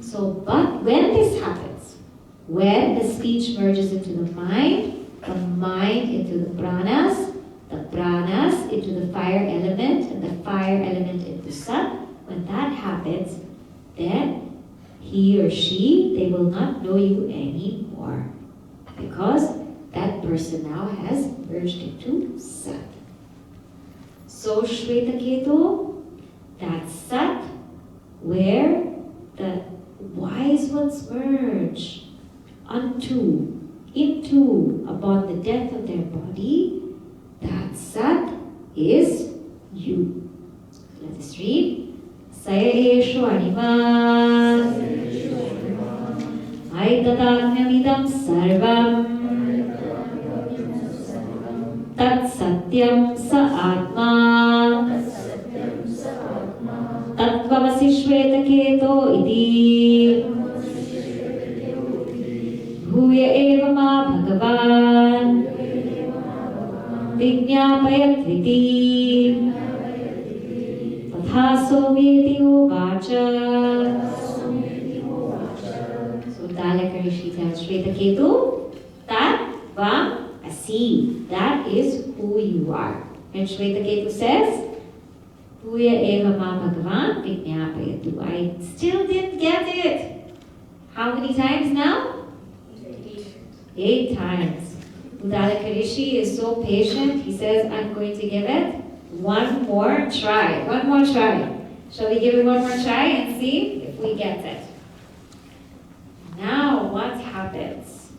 S1: So, but when this happens, when the speech merges into the mind into the pranas into the fire element, and the fire element into sat, when that happens, then he or she, they will not know you anymore. Because that person now has merged into sat. So Shvetaketu, that sat, where the wise ones merge into, upon the death of their body, that sat is you. Let us read. Sayeshu anima aitatatmyamidam sarvam tat satyam sa atma tat tvam asi shvetaketo iti bhuya eva ma bhagavan vignapayat viti tatha someti uvacha. So Dalaka Rishi tells Shvetaketu, Tat Tvam Asi, that is who you are. And Shvetaketu says, Bhuya eva ma bhagavan vignapayatu. I still didn't get it. How many times now? 8 times. Udalaka Rishi is so patient, he says, I'm going to give it one more try. One more try. Shall we give it one more try and see if we get it? Now, what happens?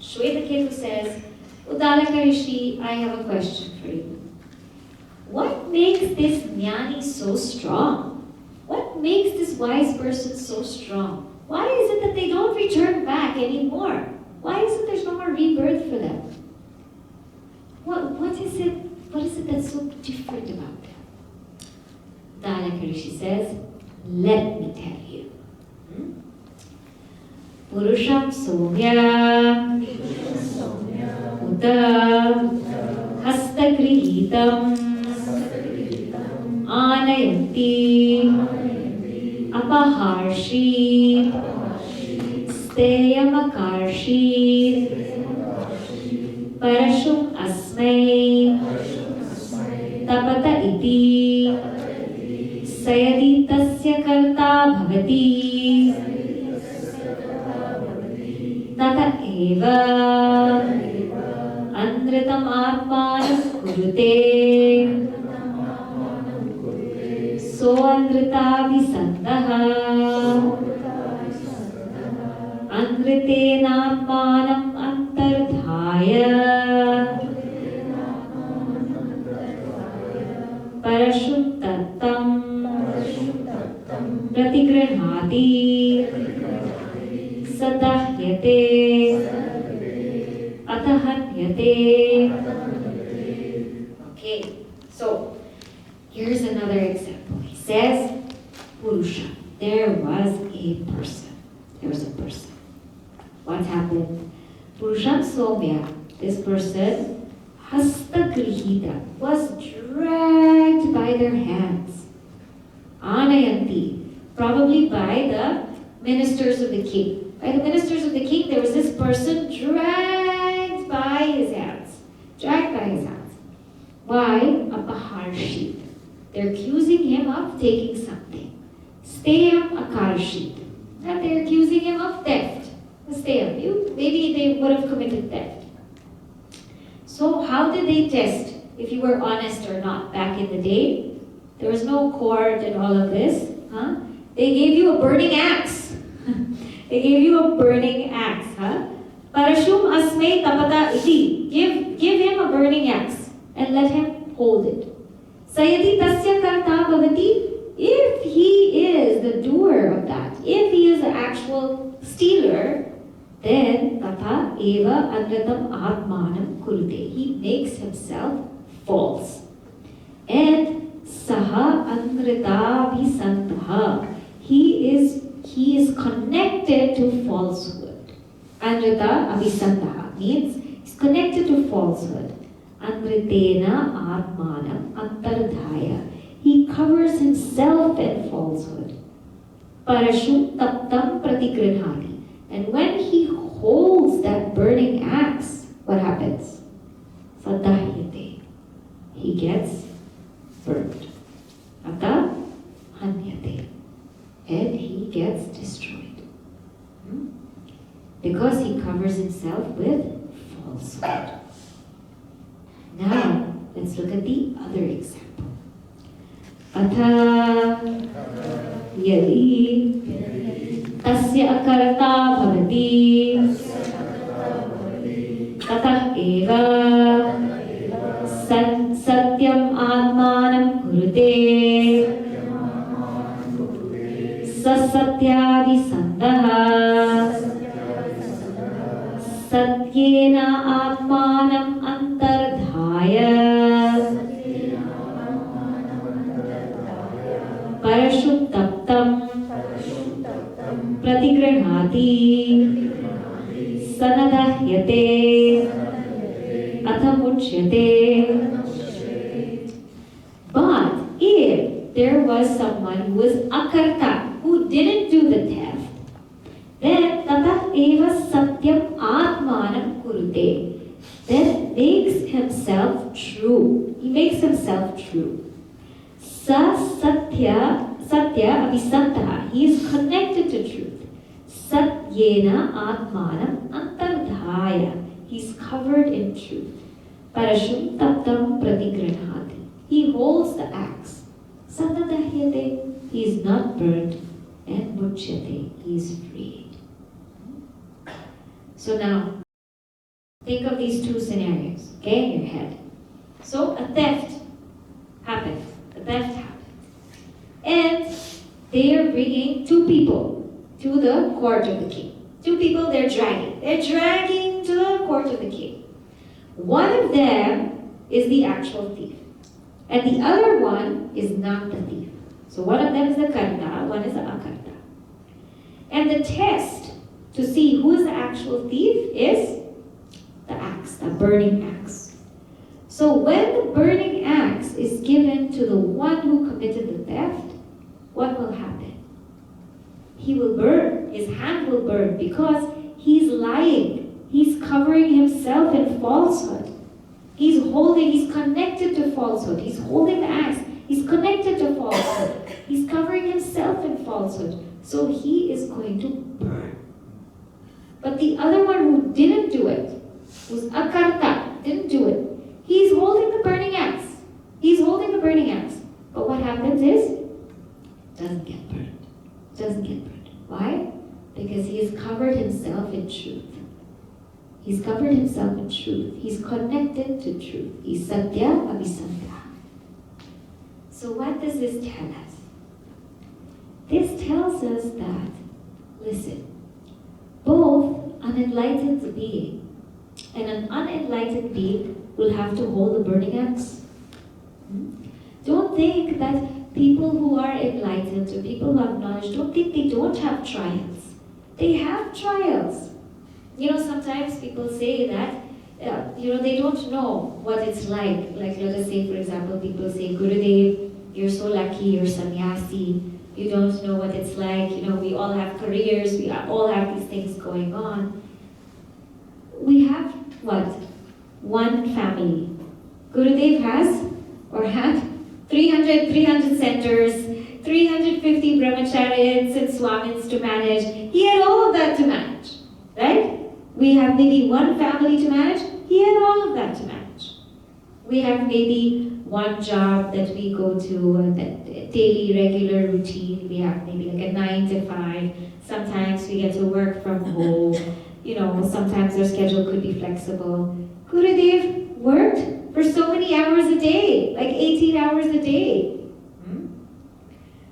S1: Shvetaketu says, Udalaka Rishi, I have a question for you. What makes this jnani so strong? What makes this wise person so strong? Why is it that they don't return back anymore? Why is it there's no more rebirth for them? What is it that's so different about them? Dalaka Rishi says, let me tell you. Purusham Somya Uta Hastagrihitam Anayanti Apaharshi Steyamakarshi Parashum Asmai Tapata iti Sayadi tasya karta bhavati Tata eva Anritam atmanam kurute So anrita visandaha Anritenatmanam antardhaya Parashuttattam Pratigranhati Sadahyate Atahanyate. Okay, so here's another example. He says, Purusha, there was a person. There was a person. What happened? Purusham Somya, this person, Hastagrihita, was dragged by their hands. Anayanti, probably by the ministers of the king. By the ministers of the king, there was this person dragged by his hands. Dragged by his hands. Why? Apaharshi. They're accusing him of taking something. Steyam akarshi. And they're accusing him of theft. Steyam. Maybe they would have committed theft. So how did they test if you were honest or not back in the day? There was no court and all of this. They gave you a burning axe. They gave you a burning axe. Parashum asme tapata iti. Give him a burning axe and let him hold it. Sayadi tasya karta bhavati. If he is the doer of that, if he is the actual stealer, then tata eva anratam atmanam kurute. He makes himself false. And saha anrita visantaha. He is connected to falsehood. Anrita avisantaha means he's connected to falsehood. Anritena atmanam antardhaya. He covers himself in falsehood. Parashum taptam pratigranhati. And when he holds that burning axe, what happens? Sadahyate. He gets burned. Ata hanyate. And he gets destroyed. Because he covers himself with falsehood. Now, let's look at the other example. Atha yadi tasya akarta bhavati tatah eva satyam atmanam kurute sasatyadi sandaha satyena atmanam antardhaya parashum taptam pratigranhati sanadahyate athamuchyate. But if there was someone who was akarta, who didn't do the theft, then tata eva satyam atmanam kurute. Then makes himself true. He makes himself true. Sa satya avisantaha. He is connected to truth. Satyena atmanam antardhaya. He's covered in truth. Parashum taptam pratigranhati. He holds the axe. Sanadahyate. He is not burnt. And muchyate. He is freed. So now, think of these two scenarios, okay, in your head. So a theft happened. A theft happened. And they are bringing two people to the court of the king. Two people they're dragging. They're dragging to the court of the king. One of them is the actual thief. And the other one is not the thief. So one of them is the karta, one is the akarta. And the test to to see who is the actual thief is the axe, the burning axe. So when the burning axe is given to the one who committed the theft, what will happen? He will burn. His hand will burn because he's lying. He's covering himself in falsehood. He's connected to falsehood. He's holding the axe. He's connected to falsehood. He's covering himself in falsehood. So he is going to burn. But the other one who didn't do it, who's akarta, didn't do it, he's holding the burning axe. He's holding the burning axe. But what happens is, doesn't get burned. Doesn't get burned. Why? Because he has covered himself in truth. He's covered himself in truth. He's connected to truth. He's satya abhisandha. So what does this tell us? This tells us that, listen, both an enlightened being and an unenlightened being will have to hold the burning axe. Don't think that people who are enlightened or people who have knowledge, don't think they don't have trials. They have trials. Sometimes people say that, they don't know what it's like. Like, let us say, for example, people say, Gurudev, you're so lucky, you're sannyasi. You don't know what it's like. We all have careers. We all have these things going on. We have, what? One family. Gurudev has, or had, 300 centers, 350 brahmacharians and swamins to manage. He had all of that to manage, right? We have maybe one family to manage. He had all of that to manage. We have maybe one job that we go to, that daily, regular routine. We have maybe like a 9 to 5. Sometimes we get to work from home. Sometimes our schedule could be flexible. Gurudev worked for so many hours a day, like 18 hours a day.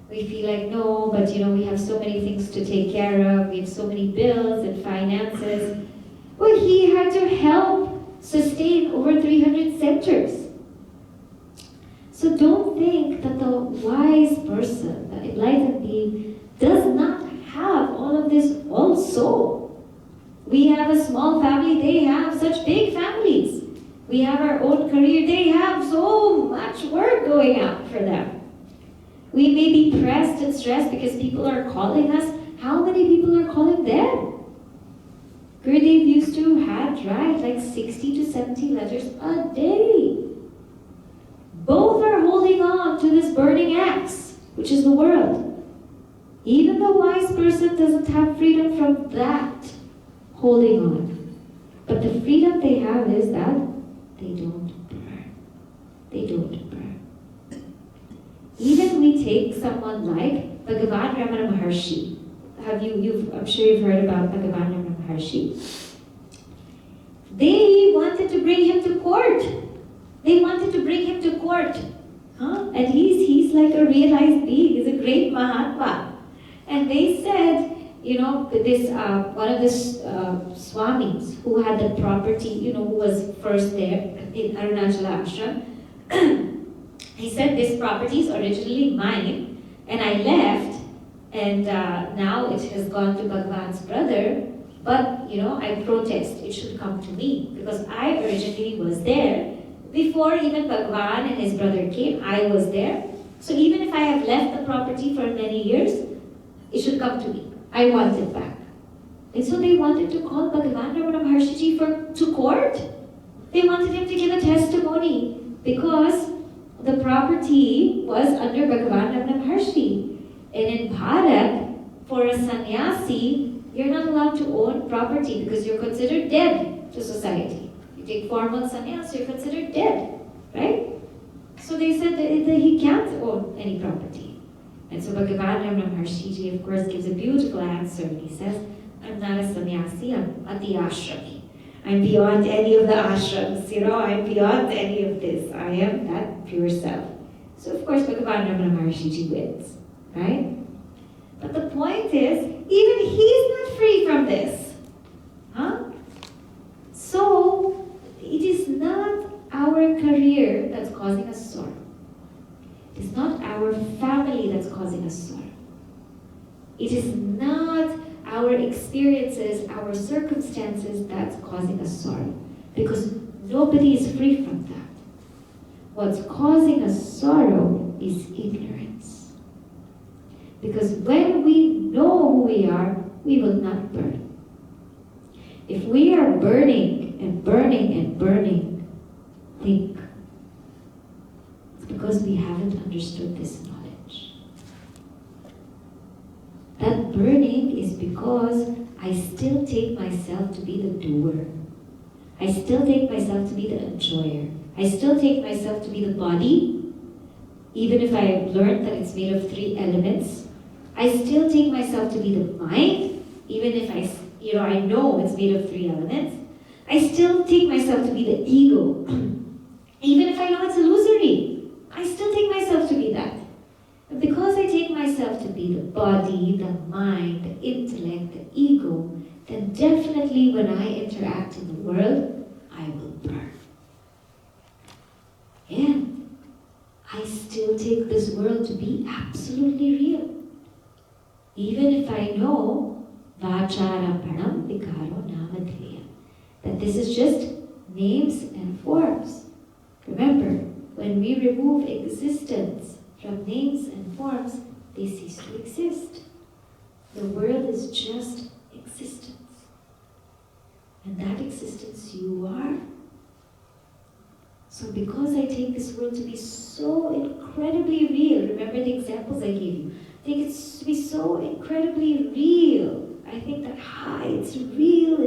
S1: We feel like, no, but we have so many things to take care of. We have so many bills and finances. Well, he had to help sustain over 300 centers. So don't think that the wise person, the enlightened being, does not have all of this also. We have a small family, they have such big families. We have our own career, they have so much work going on for them. We may be pressed and stressed because people are calling us. How many people are calling them? Gurudev used to write like 60 to 70 letters a day. Both are holding on to this burning axe, which is the world. Even the wise person doesn't have freedom from that holding on. But the freedom they have is that they don't burn. They don't burn. Even we take someone like Bhagavan Ramana Maharshi. I'm sure you've heard about Bhagavan Ramana Maharshi. They wanted to bring him to court. They wanted to bring him to court. And he's like a realized being. He's a great Mahatma. And they said, this one of the swamis who had the property, who was first there in Arunachala Ashram, he said, this property is originally mine, and I left, and now it has gone to Bhagavan's brother, but, I protest, it should come to me, because I originally was there. Before even Bhagavan and his brother came, I was there. So even if I have left the property for many years, it should come to me. I want it back. And so they wanted to call Bhagavan Ramana Maharshi to court. They wanted him to give a testimony because the property was under Bhagavan Ramana Maharshi. And in Bharat, for a sannyasi, you're not allowed to own property because you're considered dead to society. You take formal sannyas, you're considered dead, right? So they said that he can't own any property. And so Bhagavan Ramana Maharshi, of course, gives a beautiful answer. And he says, I'm not a sannyasi, I'm ati ashrami. I'm beyond any of the ashrams, I'm beyond any of this. I am that pure self. So of course Bhagavan Ramana Maharshi wins, right? But the point is, even he's not free from this. So it is not our career that's causing us sorrow. It's not our family that's causing us sorrow. It is not our experiences our circumstances that's causing us sorrow. Because nobody is free from that. What's causing us sorrow is ignorance. Because when we know who we are, we will not burn. If we are burning and burning and burning, think. It's because we haven't understood this knowledge. That burning is because I still take myself to be the doer. I still take myself to be the enjoyer. I still take myself to be the body, even if I have learned that it's made of 3 elements. I still take myself to be the mind, even if I know it's made of 3 elements. I still take myself to be the ego, even if I know it's illusory. I still take myself to be that. But because I take myself to be the body, the mind, the intellect, the ego, then definitely when I interact in the world, I will burn. And I still take this world to be absolutely real. Even if I know Vacharapanam Vikaro Namadheya, that this is just names and forms. Remember, when we remove existence from names and forms, they cease to exist. The world is just existence. And that existence you are. So because I take this world to be so incredibly real, remember the examples I gave you, I think it's to be so incredibly real. I think that, it's real,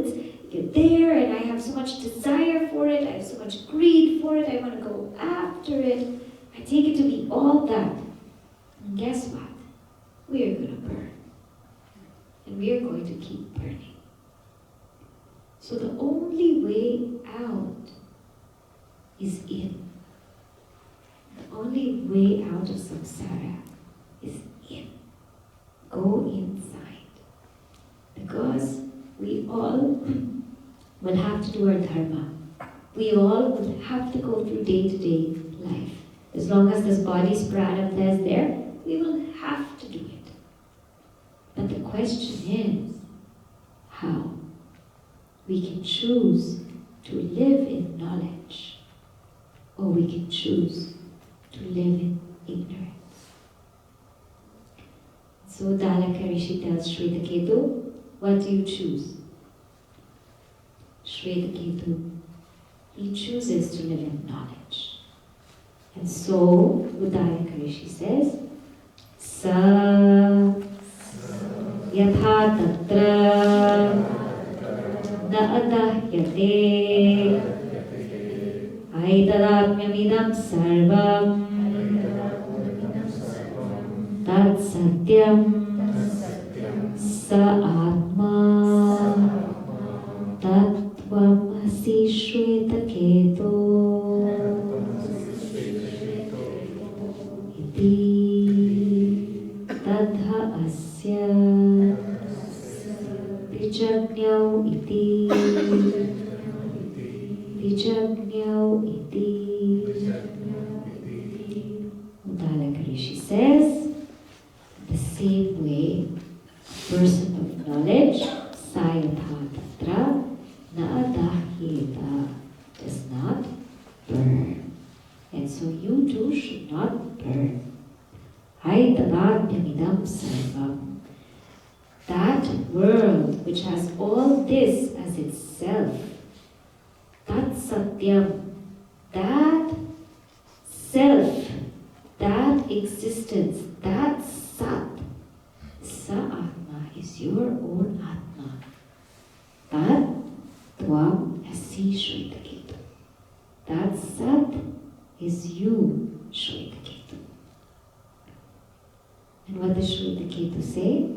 S1: you're there, and I have so much desire for it, I have so much greed for it, I want to go after it. I take it to be all that. And guess what? We are going to burn. And we are going to keep burning. So the only way out is in. The only way out of samsara is in. Go inside. Because we all will have to do our dharma. We all will have to go through day-to-day life. As long as this body's pranamta is there, we will have to do it. But the question is, how? We can choose to live in knowledge, or we can choose to live in ignorance. So Dalaka Rishi tells Shvetaketu, what do you choose? Shvetaketu, he chooses to live in knowledge. And so Udayaka Rishi says, Sa yatha tatra na adahyate aitadapyamidam sarvam tat satyam sa atma tat tvam asi shvetaketu iti tadha asya vijagnyau iti Udalaka Rishi says, the same way, a person of knowledge, sayatha tatra na adahyeta, does not burn. And so you too should not burn. Hai tadadhyamidam sarvam. That world which has all this as itself, that satyam, that self, that existence, that sat, sa atma is your own atma. Tat tvam asi shvetaketu. That sat is you, Shvetaketu. And what does Shvetaketu say?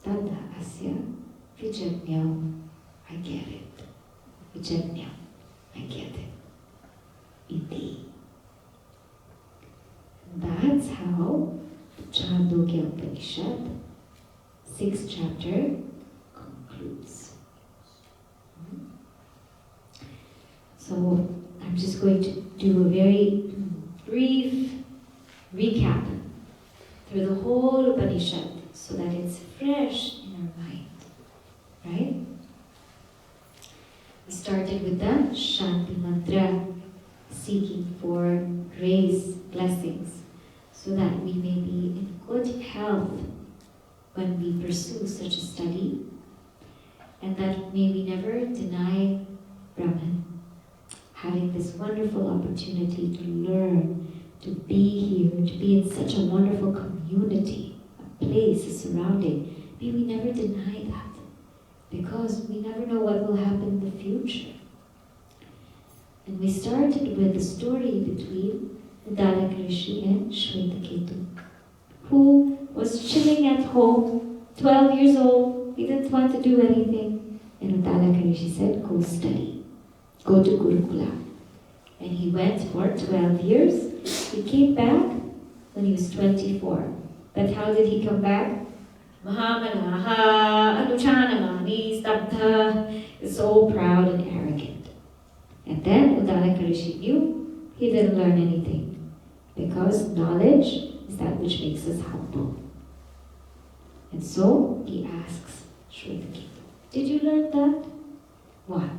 S1: Tadha asya vijagnyam. I get it. Vijagnyam. I get it. Iti. That's how Chandogya Upanishad, 6th chapter, concludes. So I'm just going to do a very brief recap through the whole Upanishad so that it's fresh in our mind, right? started with the Shanti Mantra, seeking for grace, blessings, so that we may be in good health when we pursue such a study, and that may we never deny Brahman, having this wonderful opportunity to learn, to be here, to be in such a wonderful community, a place, a surrounding. May we never deny that, because we never know what will happen in the future. And we started with the story between Udalaka Rishi and Shwetaketu, who was chilling at home, 12 years old. He didn't want to do anything. And Udalaka Rishi said, go study, go to Gurukula. And he went for 12 years. He came back when he was 24. But how did he come back? Mahamanaha, Anuchanamani, Stabdha, so proud and arrogant. And then Udalaka Rishi knew he didn't learn anything, because knowledge is that which makes us humble. And so he asks Shwetaketu, did you learn that? What?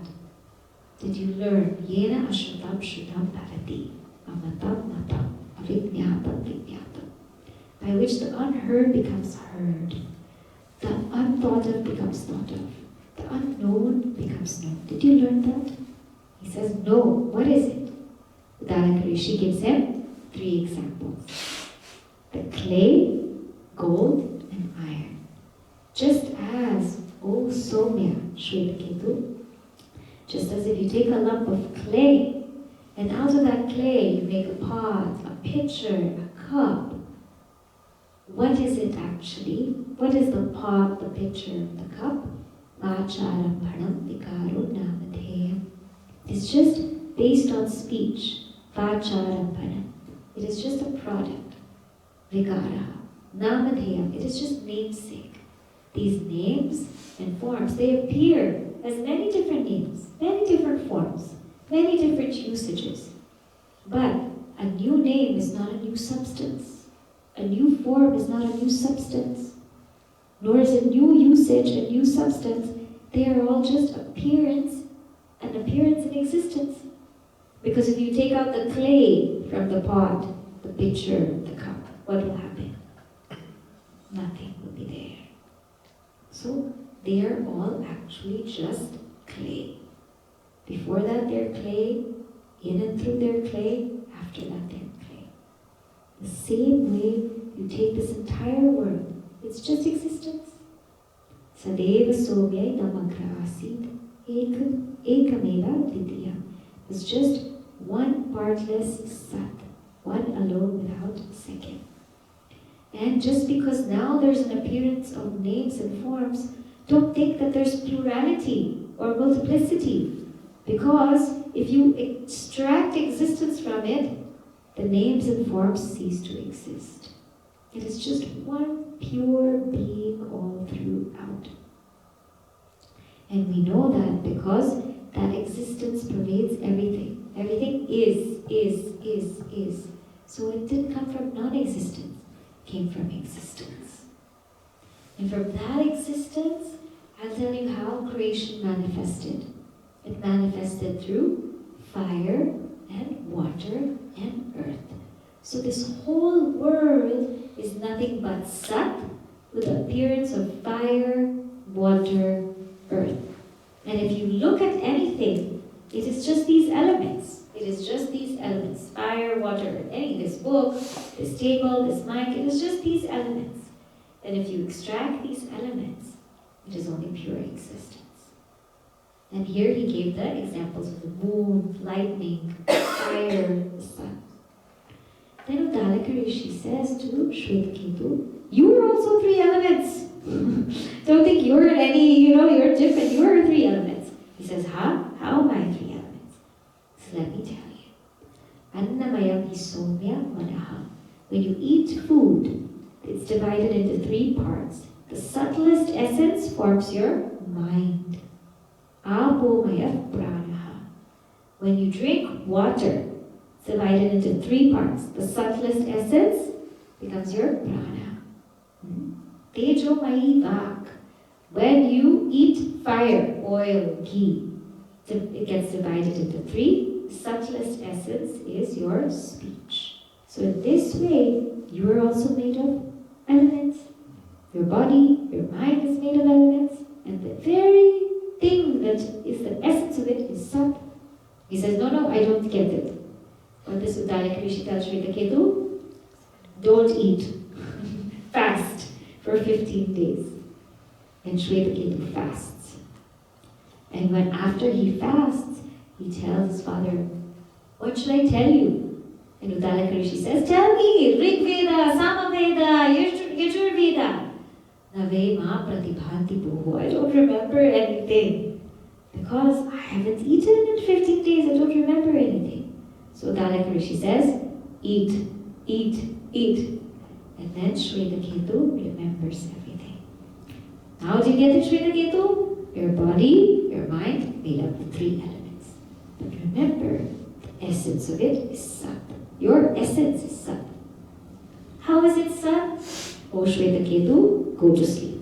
S1: Did you learn Yena Ashrutam Shrutam Bhavati, Amatam Matam, Avijñātam Vijñātam, by which the unheard becomes heard, the unthought of becomes thought of, the unknown becomes known. Did you learn that? He says, no. What is it? Udalaka Rishi gives him 3 examples. The clay, gold, and iron. Just as, O Somya, Shwetaketu, just as if you take a lump of clay, and out of that clay you make a pot, a pitcher, a cup. What is it actually? What is the pot, the pitcher, the cup? Vacharampanam vikaro namadheyam. It's just based on speech. Vacharampanam. It is just a product. Vigara. Namadheyam. It is just namesake. These names and forms, they appear as many different names, many different forms, many different usages. But a new name is not a new substance. A new form is not a new substance. Nor is a new usage a new substance. They are all just appearance, an appearance in existence. Because if you take out the clay from the pot, the pitcher, the cup, what will happen? Nothing will be there. So they are all actually just clay. Before that they're clay, in and through their clay, after that they're clay. The same way you take this entire world, it's just existence. Sadeva Somya Namagra Asid Ekameva Ditiya. It's just one partless Sat, one alone without second. And just because now there's an appearance of names and forms, don't think that there's plurality or multiplicity. Because if you extract existence from it, the names and forms cease to exist. It is just one pure being all throughout. And we know that because that existence pervades everything. Everything is. So it didn't come from non-existence. It came from existence. And from that existence, I'll tell you how creation manifested. It manifested through fire and water and earth. So this whole world is nothing but Sat with the appearance of fire, water, earth. And if you look at anything, it is just these elements. It is just these elements. Fire, water, earth. This book, this table, this mic, it is just these elements. And if you extract these elements, it is only pure existence. And here he gave the examples of the moon, lightning, fire, the sun. Then Udalaka Rishi says to Shwetaketu, you are also 3 elements. Don't think you're you're different. You are 3 elements. He says, huh? How am I 3 elements? So let me tell you. Annamayam hi somya manaha. When you eat food, it's divided into 3 parts. The subtlest essence forms your mind. Apomaya pranaha. When you drink water, it's divided into 3 parts. The subtlest essence becomes your prana. Tejo mai vak. When you eat fire, oil, ghee, It gets divided into three. The subtlest essence is your speech. So in this way, you are also made of elements. Your body, your mind is made of elements. And the very thing that is the essence of it is Sat. He says, no, I don't get it. What does Uddalaka Rishi tell Shvetaketu? Don't eat. Fast for 15 days. And Shvetaketu fasts. And when after he fasts, he tells his father, what should I tell you? And Uddalaka Rishi says, tell me, Rig Veda, Samaveda, Yajur Veda. Nave ma pratibhanti boho. I don't remember anything. Because I haven't eaten in 15 days, I don't remember anything. So Uddalaka Rishi says, eat. And then Shvetaketu remembers everything. How do you get to Shvetaketu? Your body, your mind, made up of three elements. But remember, the essence of it is Sat. Your essence is Sat. How is it Sat? Oh Shvetaketu, go to sleep.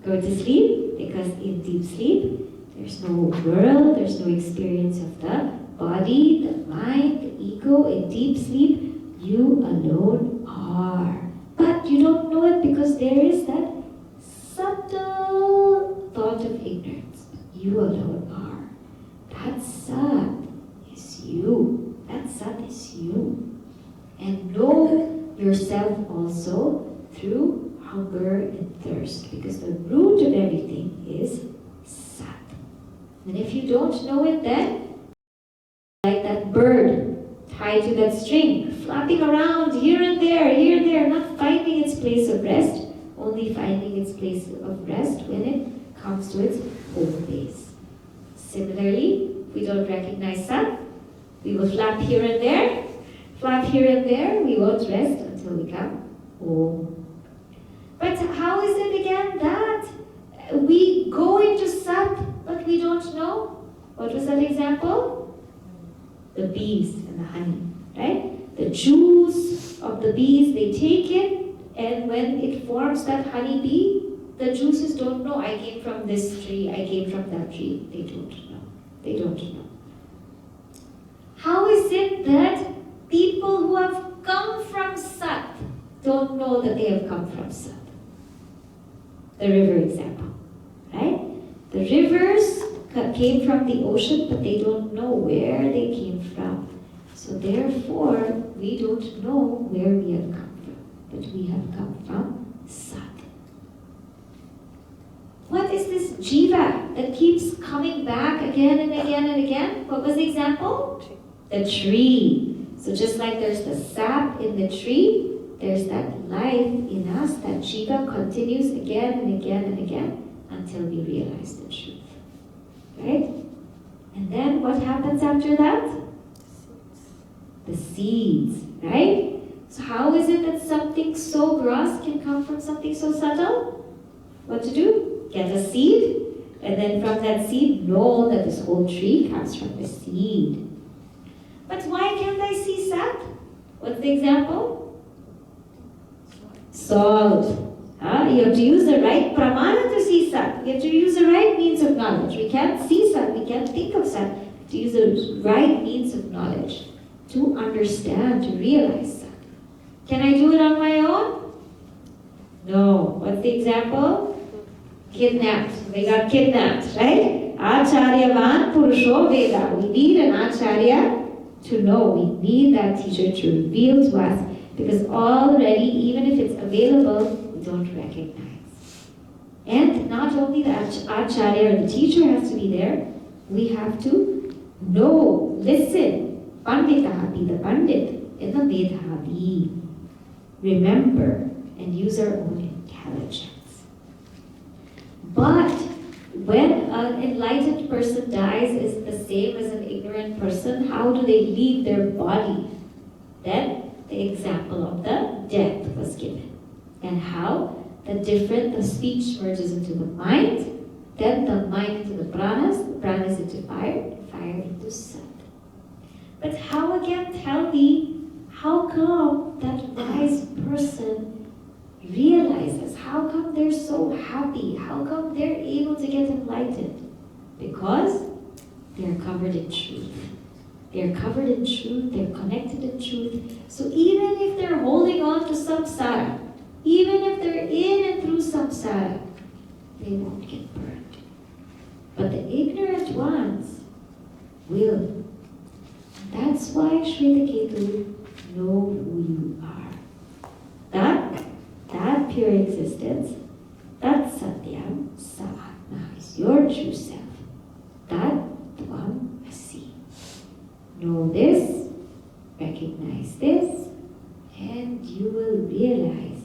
S1: Go to sleep because in deep sleep, there's no world, there's no experience of the body, the mind, the ego. In deep sleep, you alone are. But you don't know it because there is that subtle thought of ignorance. You alone are. That Sat is you. That Sat is you. And know yourself also through hunger and thirst, because the root of everything is Sat. And if you don't know it, then like that bird tied to that string, flapping around here and there, not finding its place of rest, only finding its place of rest when it comes to its home base. Similarly, if we don't recognize Sat, we will flap here and there, we won't rest until we come home. But how is it again that we go into Sat, but we don't know? What was that example? The bees and the honey, right? The juice of the bees, they take it, and when it forms that honey bee, the juices don't know, I came from this tree, I came from that tree. They don't know. How is it that people who have come from Sat don't know that they have come from Sat? The river example, right? The rivers came from the ocean, but they don't know where they came from. So therefore, we don't know where we have come from, but we have come from Sat. What is this jiva that keeps coming back again and again and again? What was the example? The tree. So just like there's the sap in the tree, there's that life in us, that jiva continues again and again and again until we realize the truth. Right? And then what happens after that? The seeds, right? So how is it that something so gross can come from something so subtle? What to do? Get a seed, and then from that seed, know that this whole tree comes from the seed. But why can't I see Sat? What's the example? Salt. You have to use the right pramana to see Sat. You have to use the right means of knowledge. We can't see Sat, we can't think of Sat. We have to use the right means of knowledge to understand, to realize Sat. Can I do it on my own? No. What's the example? Kidnapped. They got kidnapped, right? Acharyavan Purusho Veda. We need an Acharya to know. We need that teacher to reveal to us, because already, even if it's available, we don't recognize. And not only the Acharya or the teacher has to be there, we have to know, listen. Panditaha, be the Pandit, in the Vedhavi. Remember and use our own intelligence. But when an enlightened person dies, is it the same as an ignorant person? How do they leave their body? Then the example of the death was given. And how the speech merges into the mind, then the mind into the pranas into fire into Sat. But how again, tell me, how come that wise person realizes? How come they're so happy? How come they're able to get enlightened? Because they're covered in truth. They're covered in truth, they're connected in truth. So even if they're holding on to samsara, even if they're in and through samsara, they won't get burned. But the ignorant ones will. That's why Shvetaketu, know who you are. That pure existence, that Satyam, Saatma is your true self. Tat Tvam Asi. Know this, recognize this, and you will realize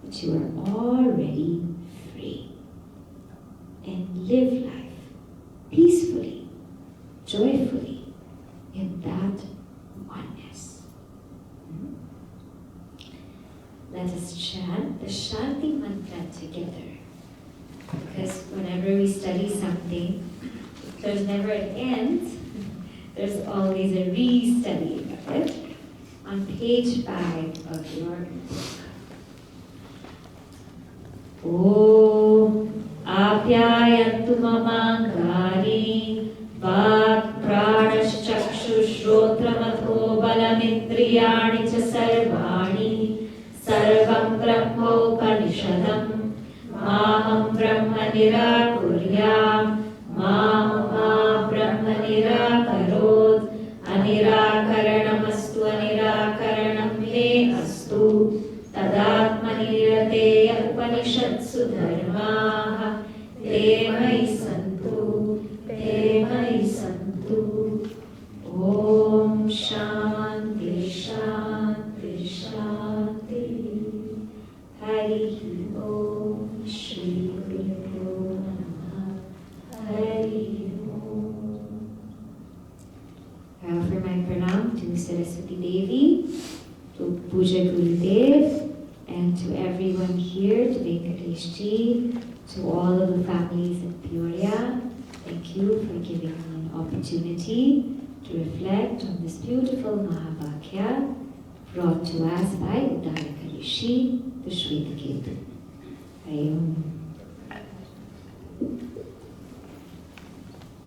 S1: that you are already free. And live life peacefully, joyfully, in that oneness. Let us chant the Shanti Mantra together. Because whenever we study something, there's never an end. There's always a re-studying of it. On page 5 of your book. Om Apyayantu Mamangani Vak Pranashchakshushrotramatho Balamindriyani Cha Sarvani Sarvam Brahmopanishadam Maham Brahma Nirakuryam Ma Brahma Nirakarod Anirakaranamastu Anirakaranam Me Astu Tadatmanirateya Upanishadsu Dharmaha Te Mai Santu Te Mai Santu Om Shanti Shanti Shanti Hari Om Shri Guru Namaha Hari Om. I offer my pranam to Saraswati Devi, to Puja Gurudev, and to everyone here, to Venkatesh Ji, to all of the families in Peoria. Thank you for giving me an opportunity to reflect on this beautiful Mahavakya brought to us by Uddalaka Rishi, the Shvetaketu. Hari Om.